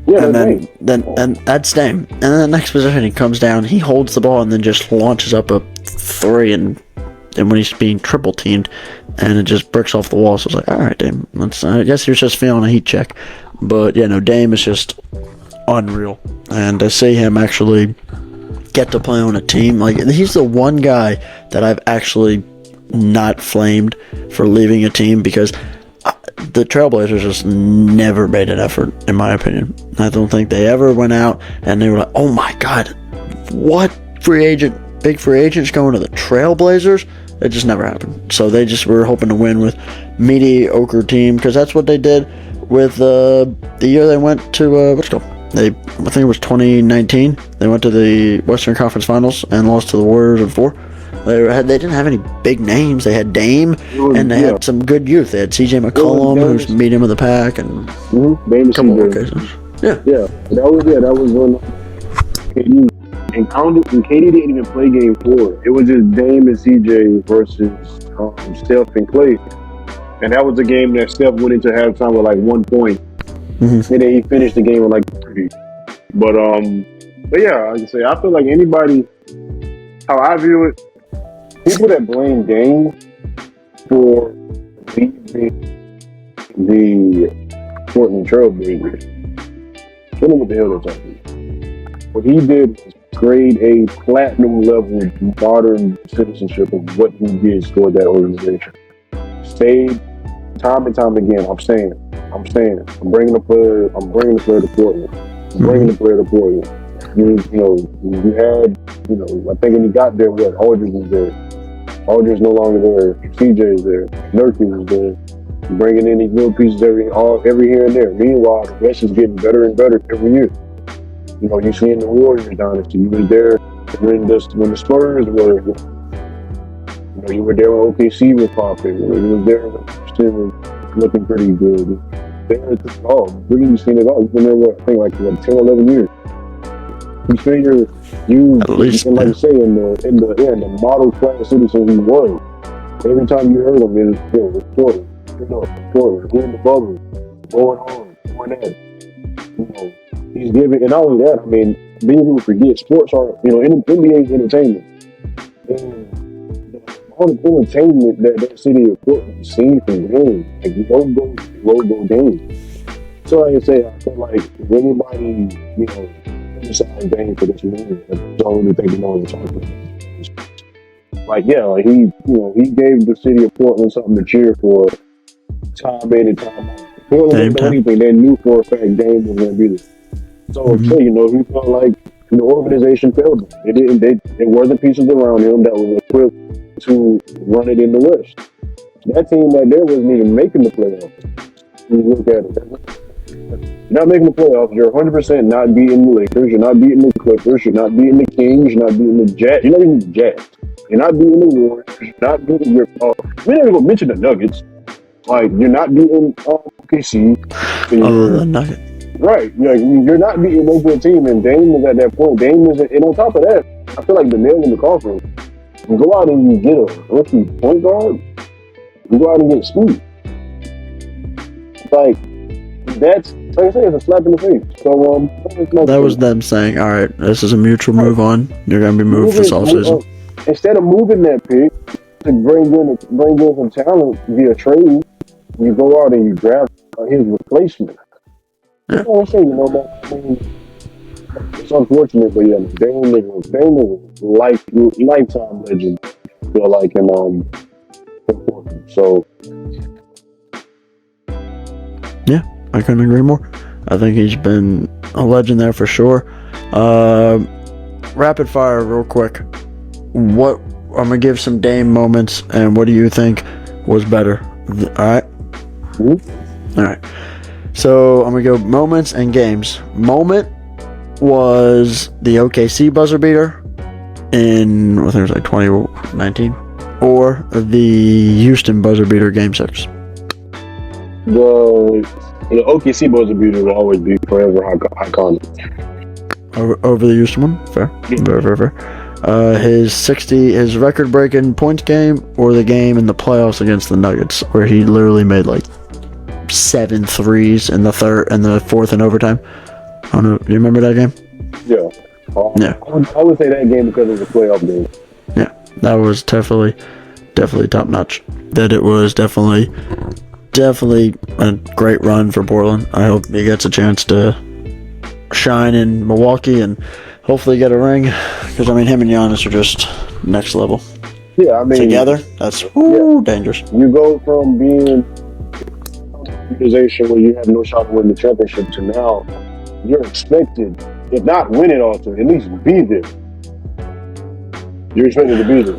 [SPEAKER 3] Yeah,
[SPEAKER 1] and then that's Dame. And then the next possession, he comes down, he holds the ball, and then just launches up a three. And when he's being triple teamed, and it just bricks off the wall. So it's like, all right, Dame. I guess he was just feeling a heat check. But Dame is just unreal, and to see him actually get to play on a team, like he's the one guy that I've actually not flamed for leaving a team because the Trailblazers just never made an effort, in my opinion. I don't think they ever went out and they were like, oh my god, what big free agents going to the Trailblazers? It just never happened. So they just were hoping to win with mediocre team because that's what they did with the year they went to I think it was 2019. They went to the Western Conference Finals and lost to the Warriors in 4. They didn't have any big names. They had Dame, and they had some good youth. They had CJ McCollum, who's medium of the pack, and
[SPEAKER 3] Dame
[SPEAKER 1] a couple more cases. Yeah.
[SPEAKER 3] That was when KD and KD didn't even play game 4. It was just Dame and CJ versus Steph and Clay, and that was a game that Steph went into halftime with like 1 point, and then he finished the game with like 30. But yeah, like I say, I feel like anybody, how I view it, people that blame Dame for leaving the Portland Trailblazers, I don't know what the hell they're talking about. What he did was grade a platinum level modern citizenship of what he did toward that organization. Stayed time and time again. I'm saying, I'm bringing the player to Portland. You had, I think when he got there, Aldridge was there. Aldridge no longer there. CJ's there. Nurkic was there. Bringing in these little pieces every here and there. Meanwhile, the West is getting better and better every year. You see in the Warriors dynasty, you was there when the Spurs were. You were there when OKC was popping. You was there when Houston was looking pretty good. Really, you've seen it all. You've been there, I think, like 10, 11 years. You figure at least, and like you say, in the model class citizen he was. Every time you heard him, it was Portland. We're in the bubble, going on, doing that. He's giving, and not only that, I mean, many people forget sports are, NBA is entertainment. And all the entertainment that city of Portland has seen from games, like logo games. So like I say, I feel like if anybody, criticize Dame for this movie, I don't really think they know what they're talking about. He gave the city of Portland something to cheer for time in and time out. Portland didn't do anything. They knew for a fact Dame was going to be there. So, he felt like the organization failed him. It wasn't pieces around him that was equipped to run it in the West. That team right there wasn't even making the playoffs. You look at it. You're not making the playoffs. You're 100% not beating the Lakers. You're not beating the Clippers. You're not beating the Kings. You're not beating the Jazz. You're not even the Jazz. You're not beating the Warriors. You're not beating your. We didn't even mention the Nuggets. Like, you're not beating OKC.
[SPEAKER 1] The Nuggets.
[SPEAKER 3] Right. You're not beating a local team, and Dame was at that point. Dame isn't. And on top of that, I feel like the nail in the coffin. You go out and you get a rookie point guard. You go out and get Scoot. Like, that's, like I say, it's a slap in the face. So,
[SPEAKER 1] that was them saying, all right, this is a mutual move on. You're going to be moved this offseason.
[SPEAKER 3] Instead of moving that pick to bring in some talent via trade, you go out and you grab his replacement.
[SPEAKER 1] Yeah.
[SPEAKER 3] I'm saying, it's unfortunate, but yeah, Dame is a lifetime legend. I feel like in Portland. So
[SPEAKER 1] yeah, I couldn't agree more. I think he's been a legend there for sure. Rapid fire, real quick. I'm gonna give some Dame moments, and what do you think was better? All right. All right. So I'm gonna go moments and games. Moment was the OKC buzzer beater in, I think it was like 2019, or the Houston buzzer beater game 6.
[SPEAKER 3] The OKC buzzer beater will always be forever iconic.
[SPEAKER 1] Over the Houston one, fair, very fair. His record-breaking points game, or the game in the playoffs against the Nuggets, where he literally made like 7 threes in the fourth in overtime. I don't know. Do you remember that game?
[SPEAKER 3] Yeah.
[SPEAKER 1] Yeah.
[SPEAKER 3] I would say that game because it was a playoff game.
[SPEAKER 1] Yeah, that was definitely top notch. That it was definitely a great run for Portland. I hope he gets a chance to shine in Milwaukee and hopefully get a ring, because him and Giannis are just next level.
[SPEAKER 3] Yeah,
[SPEAKER 1] together, that's dangerous.
[SPEAKER 3] You go from being an organization where you have no shot to win the championship to now you're expected, if not win it all, to at least be there. You're expected to be there.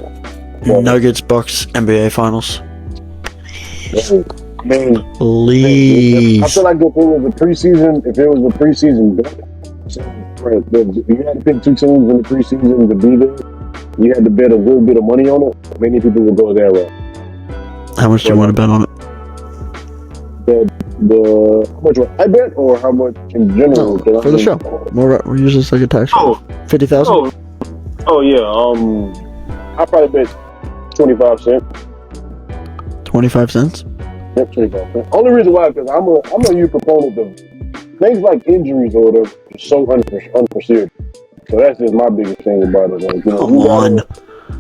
[SPEAKER 1] So, Nuggets, Bucks, NBA Finals.
[SPEAKER 3] Please. I feel like if it was a preseason, you had to pick 2 teams in the preseason to be there, you had to bet a little bit of money on it, many people would go that route.
[SPEAKER 1] How much do you want to bet on it?
[SPEAKER 3] How much would I bet, or how much in general?
[SPEAKER 1] No, for the show. We're using this like a tax.
[SPEAKER 3] Oh,
[SPEAKER 1] 50,000.
[SPEAKER 3] Oh yeah. I probably bet 25 cents.
[SPEAKER 1] 25 cents.
[SPEAKER 3] Yep, 25 cents. Only reason why, because I'm a huge proponent of things like injuries or whatever. So unforeseen. So that's just my biggest thing about it. Like,
[SPEAKER 1] Come on.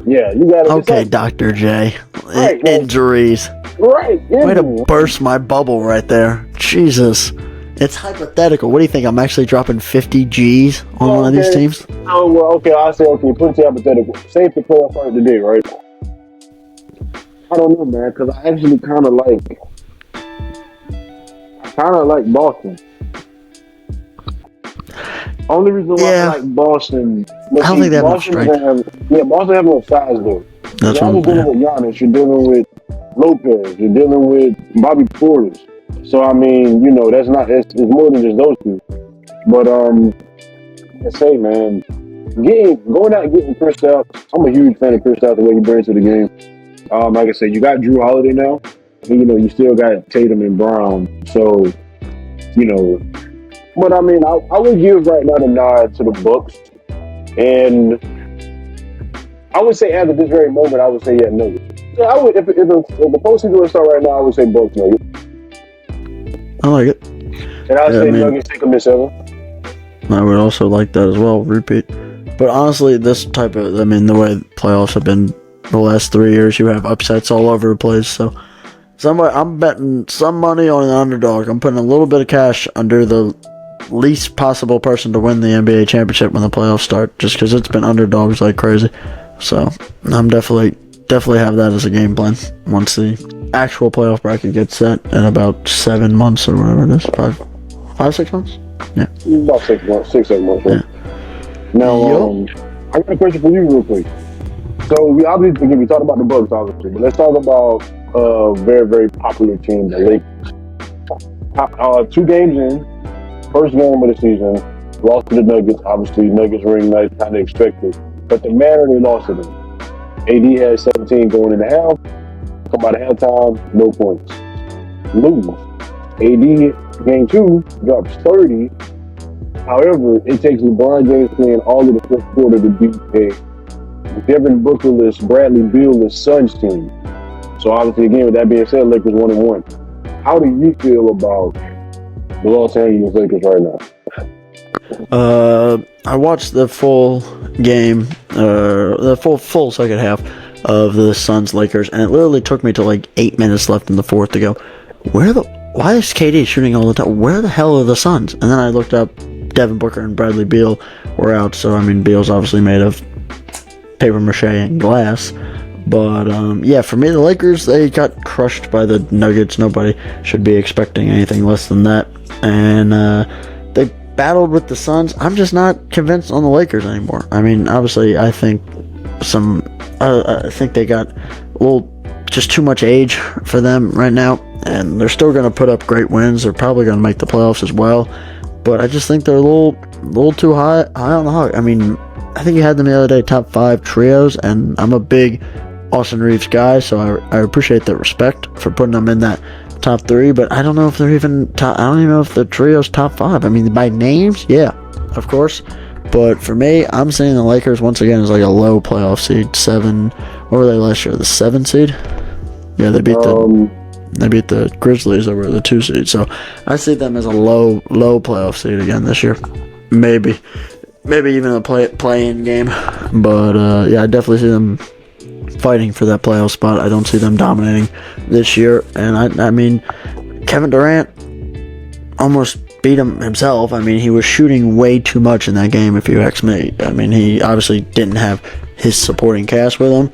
[SPEAKER 3] Yeah, you got to.
[SPEAKER 1] Okay, Dr. J.
[SPEAKER 3] Right,
[SPEAKER 1] Injuries.
[SPEAKER 3] Right.
[SPEAKER 1] Way to burst my bubble right there. Jesus. It's hypothetical. What do you think? I'm actually dropping 50 G's on one of these teams?
[SPEAKER 3] Oh, well, okay. I'll say, okay, put it to hypothetical. Say if the playoff started today, right? I don't know, man, because I actually kind of like Boston. Only reason why I like Boston.
[SPEAKER 1] I don't think they have enough strength.
[SPEAKER 3] Boston have no size, though.
[SPEAKER 1] That's
[SPEAKER 3] you're dealing with Giannis. You're dealing with Lopez. You're dealing with Bobby Portis. So, I mean, it's more than just those two. But, I say, man, going out and getting Chris out, I'm a huge fan of Chris out, the way he brings to the game. Like I said, you got Drew Holiday now. And, you still got Tatum and Brown. So, but I mean, I would give right now the nod to the Bucks. And I would say, as of this very moment, I would say, Nuggets. Yeah, I would, if the postseason would start right now, I would say Bucks Nuggets.
[SPEAKER 1] I like it.
[SPEAKER 3] And I would say Nuggets take them to 7.
[SPEAKER 1] I would also like that as well, repeat. But honestly, the way playoffs have been the last 3 years, you have upsets all over the place. So I'm betting some money on an underdog. I'm putting a little bit of cash under the least possible person to win the NBA championship when the playoffs start, just because it's been underdogs like crazy. So I'm definitely have that as a game plan once the actual playoff bracket gets set in about 7 months or whatever it is. 6 months? Yeah.
[SPEAKER 3] About 6 months, 7 months. Right? Yeah. Now, I got a question for you real quick. So we talked about the Bucks, obviously, but let's talk about a very, very popular team, the Lakers. 2 games in, first game of the season, lost to the Nuggets. Obviously, Nuggets ring night, kind of expected. But the manner they lost to them. AD had 17 going in the half. Come out of halftime, no points. Lose. AD, game 2, drops 30. However, it takes LeBron James playing all of the fourth quarter to beat a Devin Booker-less, Bradley Beal-less Suns team. So obviously, again, with that being said, Lakers 1-1. How do you feel about the Los Angeles Lakers right now?
[SPEAKER 1] I watched the full game, the full second half of the Suns Lakers, and it literally took me to like 8 minutes left in the fourth to go, why is KD shooting all the time? Where the hell are the Suns? And then I looked up, Devin Booker and Bradley Beal were out, so I mean, Beal's obviously made of paper mache and glass. But for me, the Lakers, they got crushed by the Nuggets. Nobody should be expecting anything less than that. And they battled with the Suns. I'm just not convinced on the Lakers anymore. I mean, obviously, I think they got just too much age for them right now. And they're still going to put up great wins. They're probably going to make the playoffs as well. But I just think they're a little too high on the hog. I mean, I think you had them the other day, top 5 trios, and I'm a big Austin Reeves guy, so I appreciate the respect for putting them in that top 3, but I don't know if they're even top. I don't even know if the trio's top 5. I mean, by names, yeah, of course. But for me, I'm saying the Lakers once again is like a low playoff seed. 7. What were they last year? The 7 seed? Yeah, they beat the Grizzlies that were the 2 seed. So I see them as a low playoff seed again this year. Maybe even a play-in game. But I definitely see them fighting for that playoff spot. I don't see them dominating this year. And I mean, Kevin Durant almost beat him himself. I mean, he was shooting way too much in that game, if you ask me. I mean, he obviously didn't have his supporting cast with him,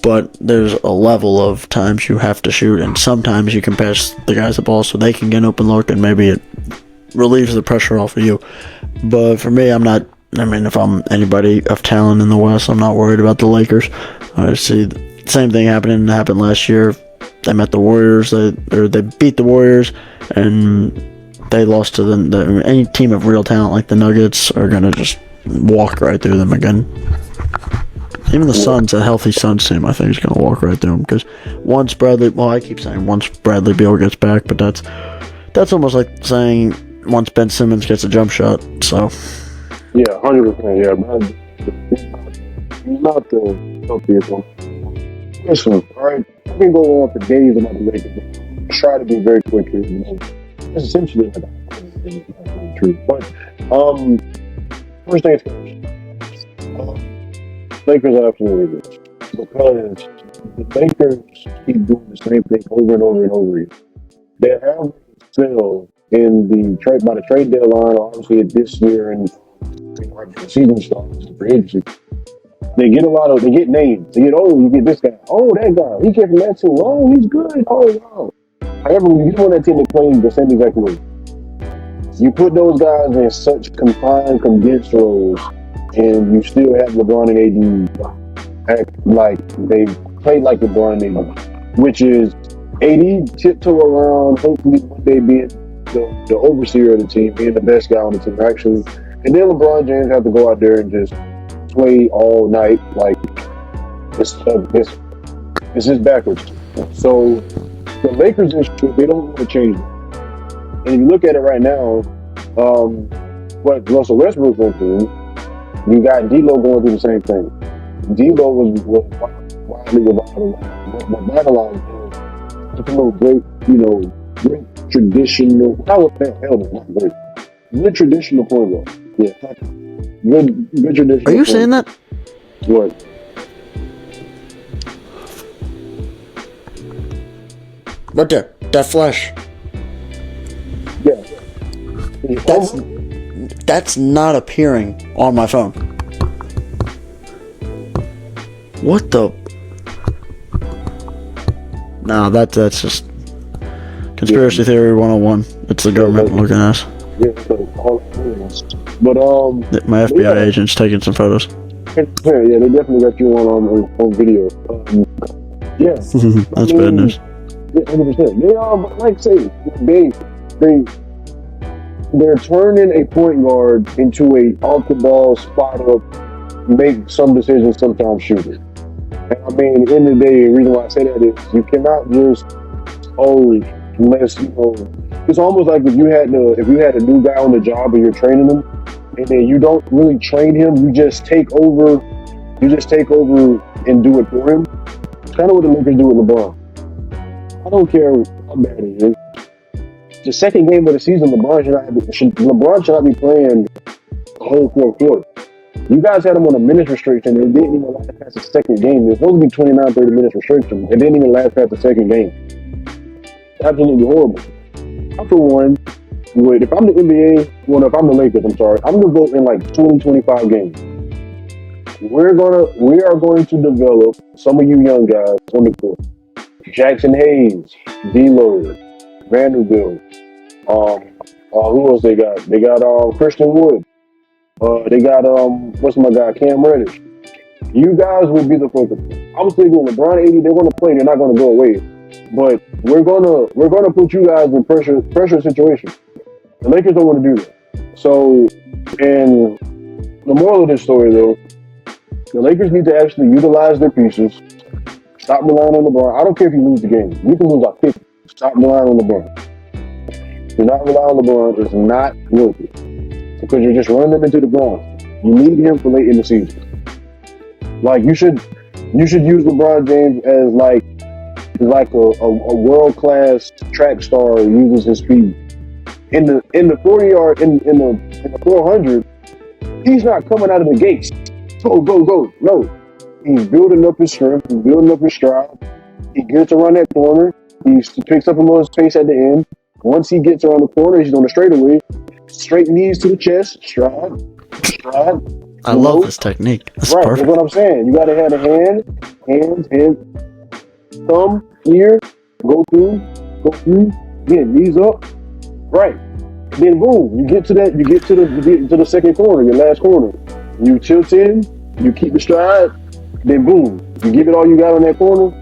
[SPEAKER 1] but there's a level of times you have to shoot, and sometimes you can pass the guys the ball so they can get an open look, and maybe it relieves the pressure off of you. But for me, if I'm anybody of talent in the West, I'm not worried about the Lakers. I see the same thing happened last year. They met the Warriors, they beat the Warriors, and they lost to any team of real talent like the Nuggets are going to just walk right through them again. Even the Suns, a healthy Suns team, I think is going to walk right through them. Because once Bradley, well, I keep saying once Bradley Beal gets back, but that's almost like saying once Ben Simmons gets a jump shot. So.
[SPEAKER 3] Yeah, 100%. Yeah, man. He's not the healthiest one. Listen, all right, I can go on for days about the Lakers. Try to be very quick here. It's essentially like a true. But first things first. Lakers are absolutely good because the Lakers keep doing the same thing over and over and over again. They have failed in the trade by the trade deadline. Obviously, this year and the season starts, free agency. They get names. They get, you get this guy. Oh, that guy. He came from that team. Oh, he's good. Oh, wow. However, when you get on that team that plays the same exact way, you put those guys in such confined, condensed roles, and you still have LeBron and AD act like they play like LeBron and AD, which is AD tiptoe around, hopefully one day being the overseer of the team, being the best guy on the team, actually. And then LeBron James have to go out there and just play all night like it's just backwards. So the Lakers issue, they don't want to change it. And if you look at it right now, what Russell Westbrook went through, you got D'Lo going through the same thing. D'Lo was widely revitalized. It's a little great, great traditional. Not great. Good traditional point guard. Yeah. Good traditional.
[SPEAKER 1] Are you saying that?
[SPEAKER 3] What?
[SPEAKER 1] Right there. That flash.
[SPEAKER 3] Yeah.
[SPEAKER 1] That's not appearing on my phone. What the? No, that's just conspiracy theory 101. It's the government looking at us.
[SPEAKER 3] Yeah, but
[SPEAKER 1] my FBI agent's taking some photos.
[SPEAKER 3] Yeah, they definitely got you on video.
[SPEAKER 1] That's bad news.
[SPEAKER 3] Yeah, 100%. They are, but like I say, they're turning a point guard into a off the ball, spot up, make some decisions, sometimes shooter. And I mean, at the end of the day, the reason why I say that is you cannot just it's almost like if you had a new guy on the job and you're training him, and then you don't really train him, you just take over and do it for him. It's kind of what the Lakers do with LeBron. I don't care how bad he is. The second game of the season, LeBron should not be playing the whole fourth quarter. You guys had him on a minutes restriction, and it didn't even last past the second game. It was supposed to be 29, 30 minutes restriction. It didn't even last past the second game. Absolutely horrible. For one, if I'm the NBA, if I'm the Lakers, I'm going to vote in like 20, 25 games. We are going to develop some of you young guys on the court. Jackson Hayes, D'Lo, Vanderbilt. Who else they got? They got Christian Wood. They got what's my guy, Cam Reddish. You guys will be the focus. Obviously, with LeBron 80, they're going to play. They're not going to go away. But we're gonna put you guys in pressure situations. The Lakers don't want to do that. So, and the moral of this story, though, the Lakers need to actually utilize their pieces. Stop relying on LeBron. I don't care if you lose the game. You can lose by 50. Stop relying on LeBron. Do not rely on LeBron. It's not worth it because you're just running them into the ground. You need him for late in the season. Like you should use LeBron James as like a world-class track star uses his speed. In the 40-yard, in the 400, he's not coming out of the gates. Go. No. He's building up his strength. He's building up his stride. He gets around that corner. He picks up a little space at the end. Once he gets around the corner, he's on the straightaway. Straight knees to the chest. Stride.
[SPEAKER 1] I love this technique. That's
[SPEAKER 3] right,
[SPEAKER 1] perfect.
[SPEAKER 3] That's what I'm saying. You got to have a hands, thumb, ear, go through, again, knees up, right. Then boom, you get to the second corner, your last corner. You tilt in, you keep the stride, then boom, you give it all you got on that corner,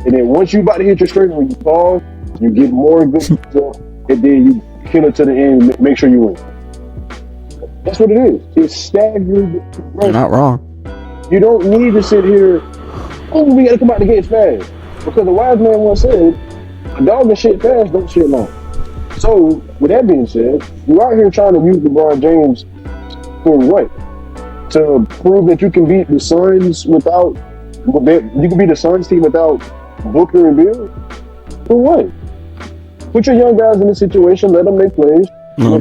[SPEAKER 3] and then once you about to hit your straight, when you pause, you get more good stuff, and then you kill it to the end, make sure you win. That's what it is. It's staggered.
[SPEAKER 1] You're not wrong.
[SPEAKER 3] You don't need to sit here, oh, we got to come out the gates fast. Because the wise man once said, a dog that shit fast don't shit long. So, with that being said, you out here trying to use LeBron James for what? To prove that you can beat the Suns without, you can beat the Suns team without Booker and Bill? For what? Put your young guys in this situation, let them make plays.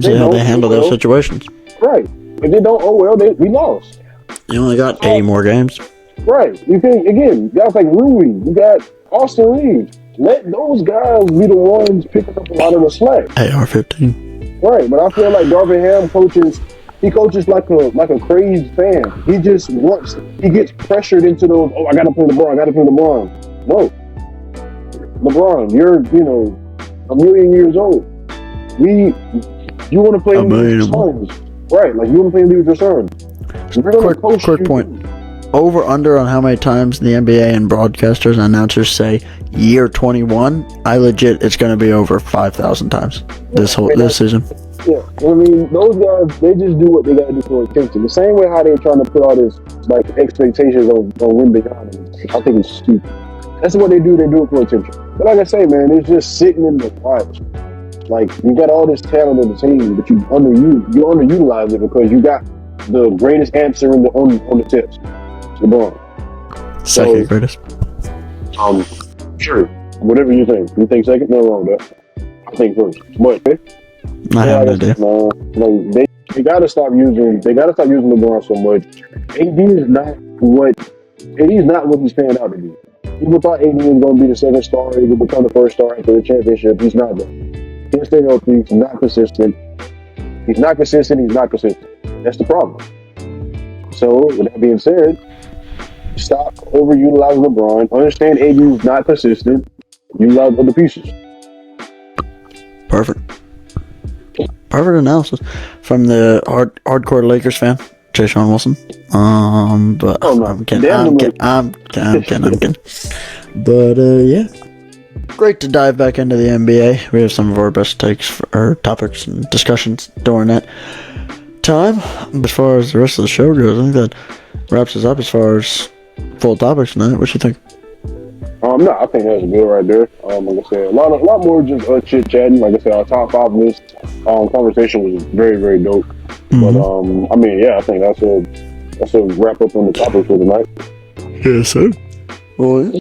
[SPEAKER 1] See how they handle those situations.
[SPEAKER 3] Right. If they don't, oh well, we lost.
[SPEAKER 1] You only got 80 more games.
[SPEAKER 3] Right. You can, again, guys like Rui, you got Austin Reeves. Let those guys be the ones picking up a lot of the slack.
[SPEAKER 1] AR-15.
[SPEAKER 3] Right, but I feel like Darvin Ham coaches like a crazed fan. He gets pressured into those, oh, I gotta play LeBron. No. LeBron, you're, a million years old. You want to play with your sons. Right, like you want to play with your sons.
[SPEAKER 1] Quick point. Over under on how many times the NBA and broadcasters and announcers say year 21, it's going to be over 5,000 times this season.
[SPEAKER 3] Yeah, I mean, those guys, they just do what they got to do for attention. The same way how they're trying to put all this like expectations on Wembanyama. I think it's stupid. That's what they do. They do it for attention. But like I say, man, it's just sitting in the watch. Like, you got all this talent on the team, but you underutilize it because you got the greatest answer on the tips. LeBron.
[SPEAKER 1] Second greatest.
[SPEAKER 3] Sure. Whatever you think. You think second? No wrong with that. I think first. But
[SPEAKER 1] I have no idea.
[SPEAKER 3] They gotta stop using LeBron so much. AD is not what he's panned out to be. People thought AD was gonna be the second star, he would become the first star after the championship. He's not that. He can't stay healthy, he's not consistent. He's not consistent. That's the problem. So, with that being said, stop overutilizing LeBron. Understand AD is not consistent. Utilize other pieces.
[SPEAKER 1] Perfect analysis from the hardcore Lakers fan, Jay Sean Wilson. But I'm kidding. But yeah, great to dive back into the NBA. We have some of our best takes or topics and discussions during that time. As far as the rest of the show goes, I think that wraps us up as far as full topics tonight. What you think?
[SPEAKER 3] No, I think that's good right there. Like I said, a lot more just chit chatting. Like I said, our top 5 list conversation was very, very dope. Mm-hmm. But I mean, yeah, I think that's a wrap up on the topic for tonight.
[SPEAKER 1] Yes, sir. Well,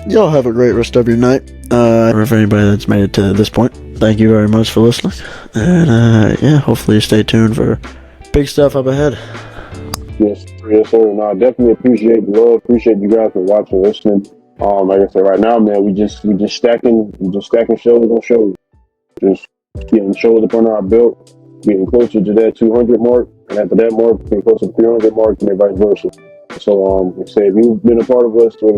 [SPEAKER 1] y'all have a great rest of your night. For anybody that's made it to this point, thank you very much for listening. And yeah, hopefully you stay tuned for big stuff up ahead.
[SPEAKER 3] Yes, sir. And I definitely appreciate the love. Appreciate you guys for watching, listening. Like I said, right now, man, we just stacking shows on shows. Just getting shows up on our belt, getting closer to that 200 mark, and after that mark, getting closer to 300 mark, and vice versa. So, like I say, if you've been a part of us, or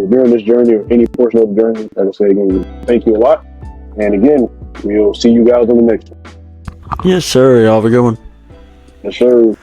[SPEAKER 3] during this journey or any portion of the journey, like I say again, thank you a lot. And again, we'll see you guys on the next one.
[SPEAKER 1] Yes, sir. Y'all have a good one.
[SPEAKER 3] Yes, sir.